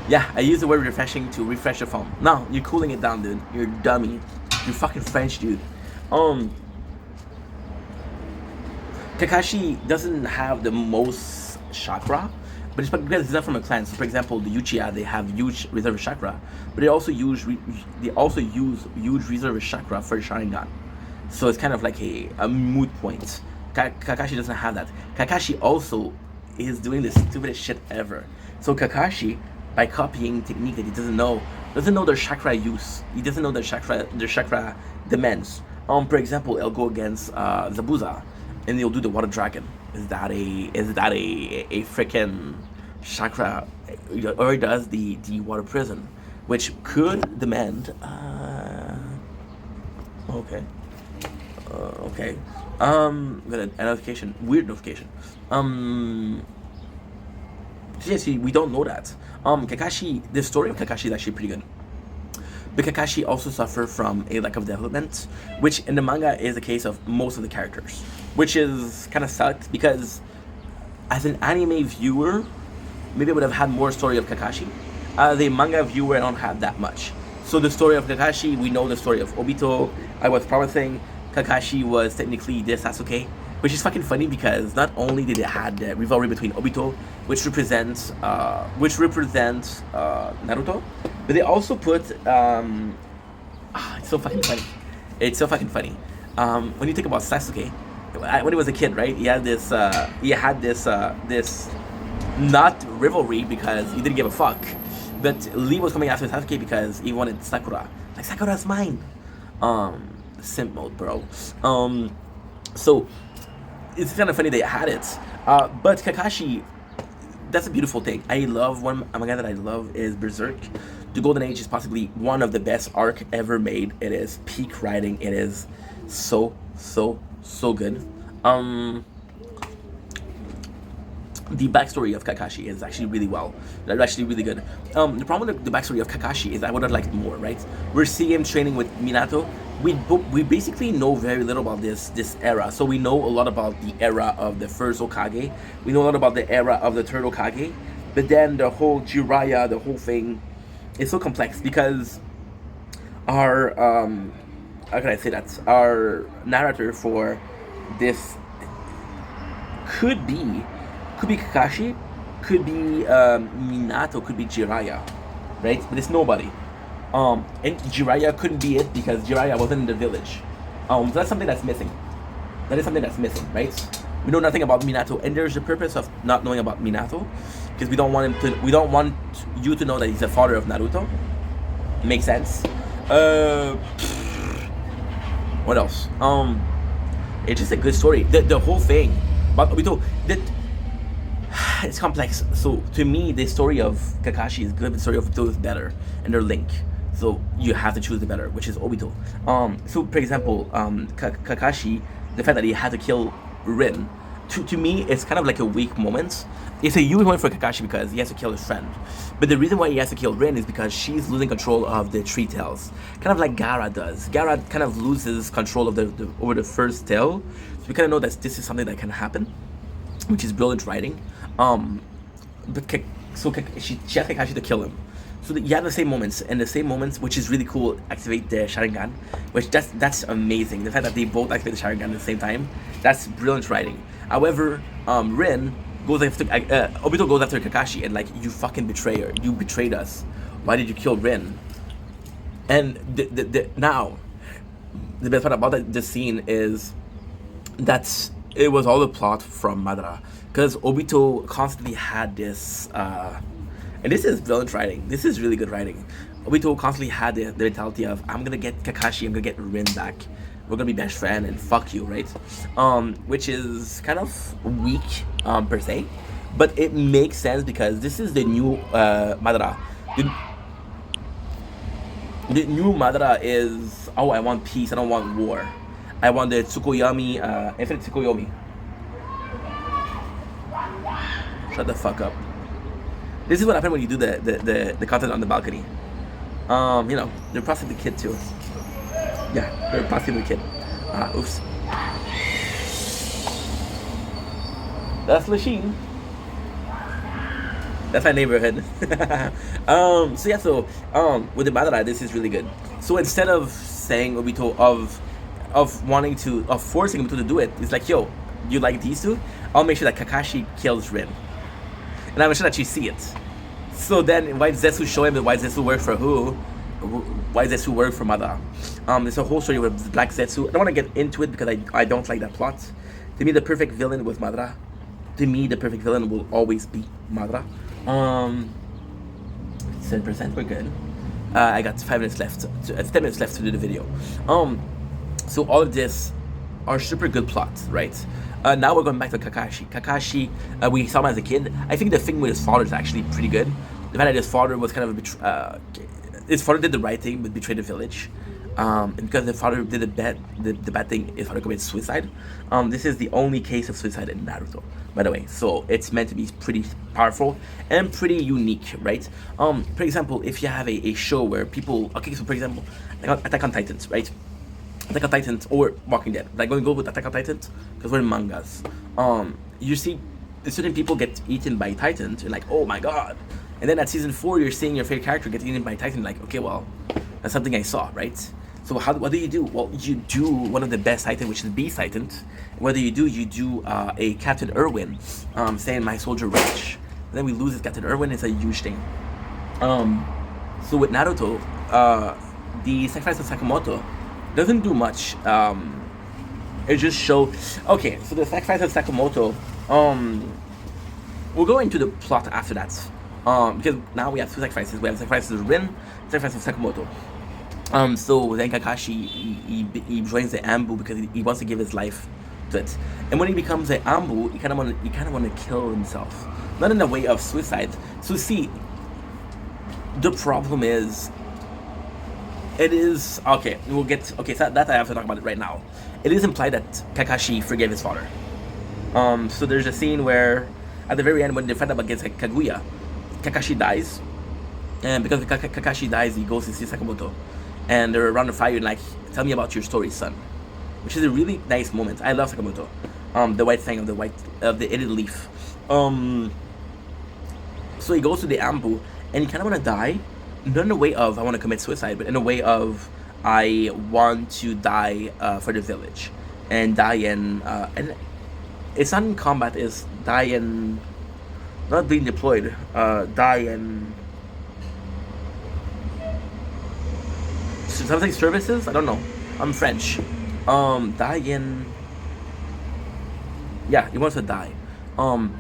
Yeah, I use the word refreshing to refresh the phone. No, you're cooling it down, dude. You're a dummy. You're fucking French, dude. Kakashi doesn't have the most chakra, but it's because it's not from a clan. So, for example, the Uchiha, they have huge reserve chakra, but they also use huge reserve chakra for the Sharingan. So it's kind of like a moot point. Kakashi doesn't have that. Kakashi also is doing the stupidest shit ever. So Kakashi, by copying technique that he doesn't know their chakra use. He doesn't know their chakra demands. For example, he'll go against Zabuza, and he'll do the water dragon. Is that a freaking chakra? Or he does the water prison, which could demand. Okay. Okay. Got a notification. Weird notification. See, we don't know that. Kakashi. The story of Kakashi is actually pretty good. But Kakashi also suffered from a lack of development, which in the manga is the case of most of the characters, which is kind of sucked because as an anime viewer, maybe I would have had more story of Kakashi. The manga viewer, I don't have that much. So the story of Kakashi, we know the story of Obito. I was promising Kakashi was technically the Sasuke, which is fucking funny because not only did it have the rivalry between Obito, which represents Naruto, but they also put it's so fucking funny. It's so fucking funny. When you think about Sasuke, when he was a kid, right? He had this not rivalry because he didn't give a fuck, but Lee was coming after Sasuke because he wanted Sakura. Like, Sakura's mine. Simp mode, bro. So it's kind of funny they had it. But Kakashi, that's a beautiful thing. I love one manga that I love is Berserk. The Golden Age is possibly one of the best arc ever made. It is peak writing. It is so good. The backstory of Kakashi is actually really well. They're actually really good. The problem with the backstory of Kakashi is I would have liked more, right? We're seeing him training with Minato. We basically know very little about this era. So we know a lot about the era of the first Hokage. We know a lot about the era of the third Hokage. But then the whole Jiraiya, the whole thing is so complex because our how can I say that? Our narrator for this could be Kakashi, could be Minato, could be Jiraiya, right? But it's nobody. And Jiraiya couldn't be it because Jiraiya wasn't in the village. So that's something that's missing. That is something that's missing, right? We know nothing about Minato, and there's the purpose of not knowing about Minato because we don't want him to. We don't want you to know that he's the father of Naruto. Makes sense. What else? It's just a good story. The whole thing, but Obito, it's complex. So to me, the story of Kakashi is good, but the story of Obito is better, and they're linked. So you have to choose the better, which is Obito. So for example, Kakashi, the fact that he had to kill Rin, to me, it's kind of like a weak moment. It's a huge moment for Kakashi because he has to kill his friend. But the reason why he has to kill Rin is because she's losing control of the three tails. Kind of like Gaara does. Gaara kind of loses control of over the first tail. So we kind of know that this is something that can happen, which is brilliant writing. But she has Kakashi to kill him. So you have the same moments, and the same moments, which is really cool, activate the Sharingan, which that's amazing. The fact that they both activate the Sharingan at the same time, that's brilliant writing. However, Rin goes after Obito goes after Kakashi and like, you fucking betrayer, you betrayed us. Why did you kill Rin? And now, the best part about this scene is that it was all the plot from Madara, because Obito constantly had this, and this is brilliant writing. This is really good writing. Obito constantly had the mentality of, I'm gonna get Kakashi, I'm gonna get Rin back. We're gonna be best friend and fuck you, right? Which is kind of weak per se, but it makes sense because this is the new Madara. The new Madara is, oh, I want peace, I don't want war. I want the Tsukuyomi, Infinite Tsukuyomi. Shut the fuck up. This is what happened when you do the content on the balcony. You know, they're passing the kid too. Yeah, they're passing the kid. Oops. That's Lachine. That's my neighborhood. So yeah, so with the Madara, this is really good. So instead of saying Obito of forcing Obito to do it, it's like, yo, you like these two? I'll make sure that Kakashi kills Rin, and I'll make sure that you see it. So then, why does Zetsu show him that why Zetsu work for who? Why does Zetsu work for Madara? There's a whole story with Black Zetsu. I don't want to get into it because I don't like that plot. To me, the perfect villain was Madara. To me, the perfect villain will always be Madara. 7%, we're good. I got 5 minutes left, 10 minutes left to do the video. So all of this are super good plots, right? Now we're going back to Kakashi. Kakashi, we saw him as a kid. I think the thing with his father is actually pretty good. The fact that his father was kind of his father did the right thing but betrayed the village. And because the father did the bad thing, his father committed suicide. This is the only case of suicide in Naruto, by the way. So it's meant to be pretty powerful and pretty unique, right? For example, if you have a show where people, okay, so for example, Attack on Titans, right? Attack on Titans or Walking Dead. Like, going to go with Attack on Titans because we're in mangas. You see certain people get eaten by Titans. You're like, oh my god. And then at season 4, you're seeing your favorite character get eaten by Titan. Like, okay, well, that's something I saw, right? So what do you do? Well, you do one of the best Titan, which is Beast Titan. Whether you do a Captain Irwin, saying my soldier rich. And then we lose this Captain Irwin. It's a huge thing. So with Naruto, the sacrifice of Sakamoto doesn't do much. It just shows. Okay, so the sacrifice of Sakamoto. We'll go into the plot after that. Because now we have 2 sacrifices. We have the sacrifice of Rin, sacrifice of Sakamoto. So then Kakashi he joins the Anbu because he wants to give his life to it. And when he becomes an Anbu, he kind of want to kill himself, not in the way of suicide. So see, the problem is, it is okay. We'll get okay. So that I have to talk about it right now. It is implied that Kakashi forgave his father. So there's a scene where at the very end when they fight up against Kaguya, Kakashi dies, and because Kakashi dies, he goes to see Sakamoto. And they're around the fire and like, tell me about your story, son. Which is a really nice moment. I love Sakamoto. The white thing of the hidden leaf. So he goes to the Anbu and he kind of want to die, not in a way of I want to commit suicide, but in a way of I want to die for the village and die in and it's not in combat. It's die in not being deployed. Die in something services? I don't know. I'm French. Die in. Yeah, he wants to die. But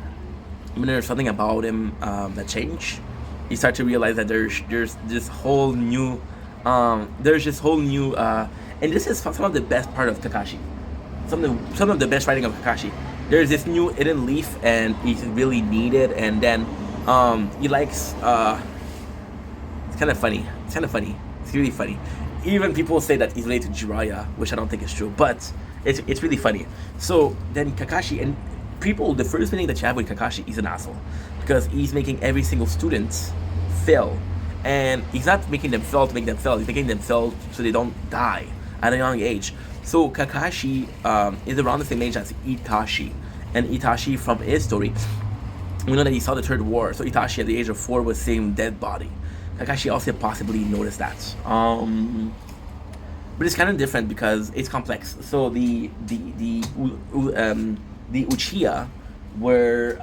there's something about him that changed. You start to realize that there's this whole new, and this is some of the best part of Kakashi. Some of the best writing of Kakashi. There's this new hidden leaf, and he's really needed. And then he likes. It's kind of funny. It's really funny. Even people say that he's related to Jiraiya, which I don't think is true, but it's really funny. So then Kakashi, and people, the first meeting that you have with Kakashi, he's an asshole because he's making every single student fail, and he's not making them fail to make them fail. He's making them fail so they don't die at a young age. So Kakashi is around the same age as Itachi, and Itachi, from his story, we know that he saw the Third War. So Itachi at the age of 4 was seeing dead body. Kakashi also possibly noticed that. But it's kind of different because it's complex. So the Uchiha were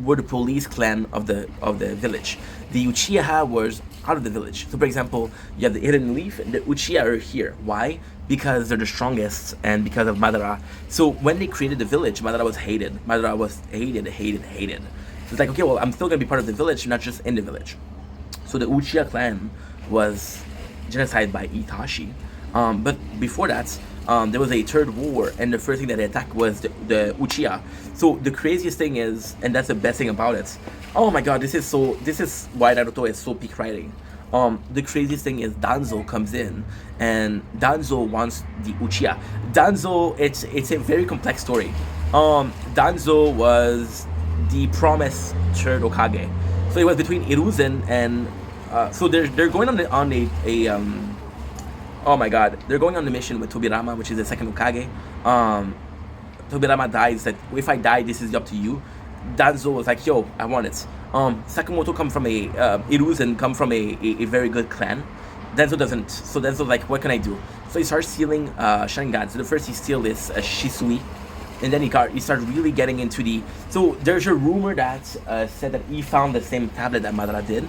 were the police clan of the village. The Uchiha was out of the village. So for example, you have the Hidden Leaf and the Uchiha are here. Why? Because they're the strongest and because of Madara. So when they created the village, Madara was hated. Madara was hated. So it's like, okay, well, I'm still gonna be part of the village, not just in the village. So the Uchiha clan was genocide by Itachi. But before that, there was a third war, and the first thing that they attacked was the Uchiha. So the craziest thing is, and that's the best thing about it. Oh my god, this is why Naruto is so peak writing. The craziest thing is Danzo comes in, and Danzo wants the Uchiha. Danzo, it's a very complex story. Danzo was the promised third Hokage. So it was between Hiruzen and so they're going on a oh my god, they're going on the mission with Tobirama, which is the second Hokage. Tobirama dies, that if I die, this is up to you. Danzo was like, yo, I want it. Sakamoto come from Hiruzen come from a very good clan. Danzo doesn't. So Danzo's like, what can I do? So he starts stealing Sharingan. So the first he steals is Shisui. And then he started really getting into the... So there's a rumor that said that he found the same tablet that Madara did.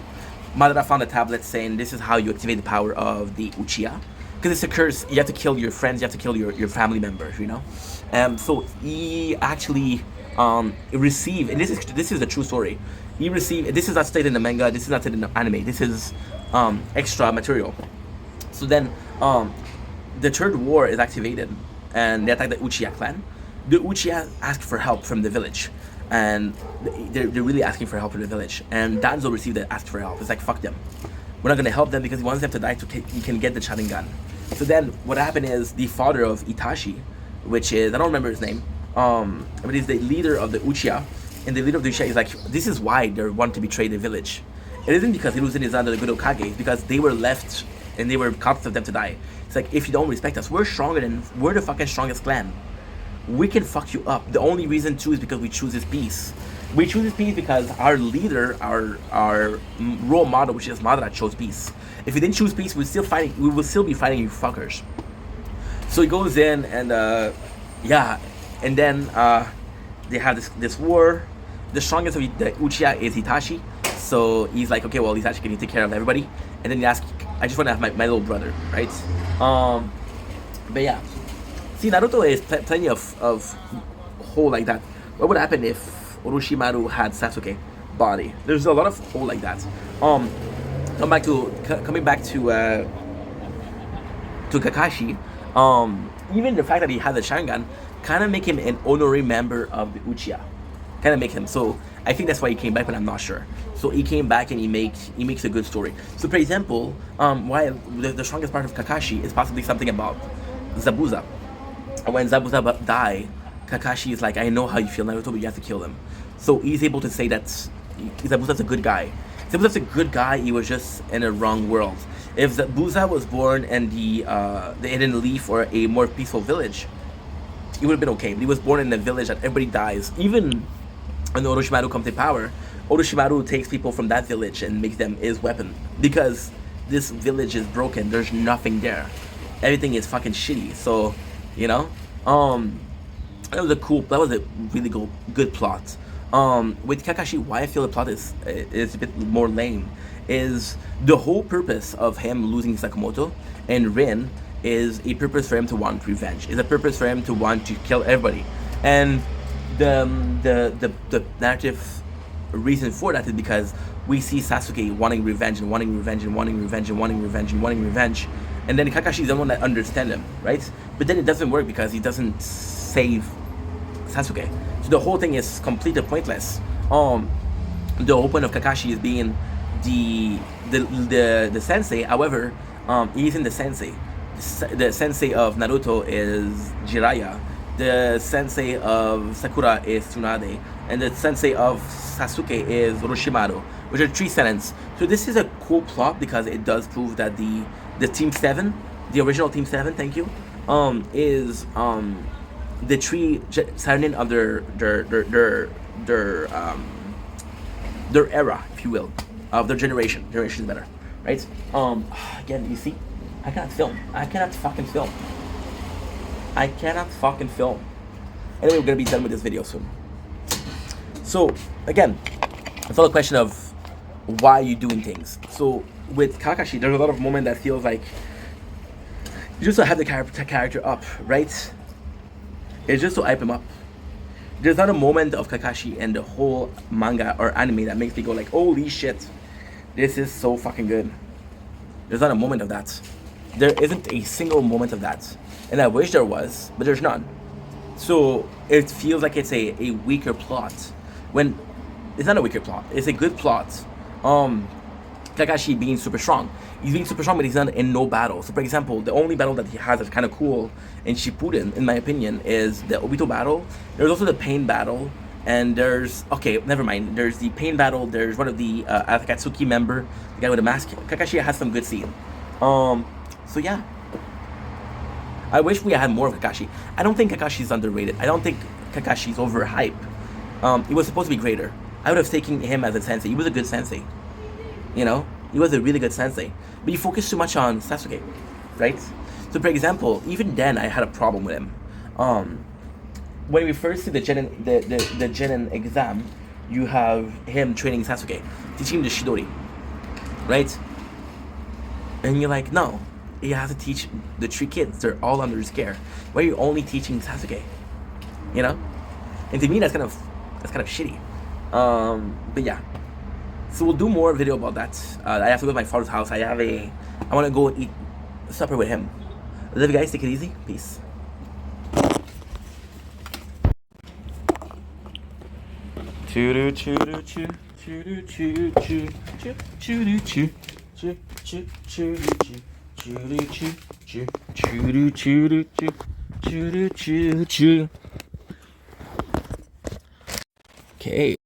Madara found a tablet saying this is how you activate the power of the Uchiha. Because it's a curse. You have to kill your friends. You have to kill your family members, you know? So he actually received... And this is a true story. He received... This is not stated in the manga. This is not stated in the anime. This is extra material. So then the third war is activated. And they attack the Uchiha clan. The Uchiha asked for help from the village, and they're really asking for help from the village. And Danzo received that, asked for help. It's like, fuck them. We're not gonna help them because he wants them to die so he can get the Sharingan. So then what happened is the father of Itachi, which is, I don't remember his name, but he's the leader of the Uchiha, and the leader of the Uchiha is like, this is why they want to betray the village. It isn't because Hiruzen is under the good Hokage, it's because they were left and they were confident of them to die. It's like, if you don't respect us, we're the fucking strongest clan. We can fuck you up. The only reason too is because we choose this peace. We choose this peace because our leader, our role model, which is Madara, chose peace. If we didn't choose peace, we will still be fighting you fuckers. So he goes in and yeah, and then they have this war. The strongest of the Uchiha is Itachi. So he's like, okay, well, Itachi, can you take care of everybody? And then he asks, I just want to have my little brother, right? But yeah. See, Naruto is plenty of hole like that. What would happen if Orochimaru had Sasuke body? There's a lot of hole like that. Coming back to Kakashi. Even the fact that he had the Sharingan kind of make him an honorary member of the Uchiha. Kind of make him. So I think that's why he came back, but I'm not sure. So he came back and he makes a good story. So for example, why the strongest part of Kakashi is possibly something about Zabuza. When Zabuza died, Kakashi is like, I know how you feel, Naruto, but you have to kill him. So he's able to say that Zabuza's a good guy. Zabuza's a good guy, he was just in a wrong world. If Zabuza was born in the Hidden Leaf or a more peaceful village, he would have been okay. But he was born in a village that everybody dies. Even when Orochimaru comes to power, Orochimaru takes people from that village and makes them his weapon. Because this village is broken, there's nothing there. Everything is fucking shitty, so... You know, that was a really good plot. With Kakashi, why I feel the plot is a bit more lame is the whole purpose of him losing Sakamoto and Rin is a purpose for him to want revenge. Is a purpose for him to want to kill everybody, and the narrative reason for that is because we see Sasuke wanting revenge and wanting revenge and wanting revenge and wanting revenge and wanting revenge. And then Kakashi is the one that understands him, right? But then it doesn't work because he doesn't save Sasuke. So the whole thing is completely pointless. The whole point of Kakashi is being the sensei. However, he isn't the sensei. The sensei of Naruto is Jiraiya. The sensei of Sakura is Tsunade. And the sensei of Sasuke is Orochimaru, which are 3 sentences. So this is a cool plot because it does prove that the Team 7, the original Team 7, thank you, is the 3 seinen of their era, if you will, of their generation. Generation is better, right? Again, you see, I cannot film. I cannot fucking film. Anyway, we're gonna be done with this video soon. So again, it's all a question of why you doing things. So with Kakashi, there's a lot of moment that feels like you just to have the character up, right? It's just to hype him up. There's not a moment of Kakashi in the whole manga or anime that makes me go like, holy shit, this is so fucking good. There's not a moment of that. There isn't a single moment of that. And I wish there was, but there's none. So it feels like it's a weaker plot. When it's not a weaker plot, it's a good plot. Kakashi being super strong. He's being super strong, but he's not in no battle. So for example, the only battle that he has that's kind of cool in Shippuden, in my opinion, is the Obito battle. There's also the Pain battle, and there's, okay, never mind. There's the Pain battle, there's one of the Akatsuki member, the guy with the mask. Kakashi has some good scene. So yeah. I wish we had more of Kakashi. I don't think Kakashi's underrated. I don't think Kakashi's overhyped. He was supposed to be greater. I would have taken him as a sensei. He was a good sensei. You know? He was a really good sensei. But you focus too much on Sasuke. Right? So for example, even then I had a problem with him. When we first see the Genin exam, you have him training Sasuke, teaching him the Shidori. Right? And you're like, no. You have to teach the 3 kids. They're all under his care. Why are you only teaching Sasuke? You know? And to me, that's kind of shitty. But yeah. So we'll do more video about that. I have to go to my father's house. I want to go and eat supper with him. Love you guys. Take it easy. Peace. Choo choo choo choo choo choo choo choo choo choo choo choo choo choo. Choo choo choo choo choo choo choo choo choo. Okay.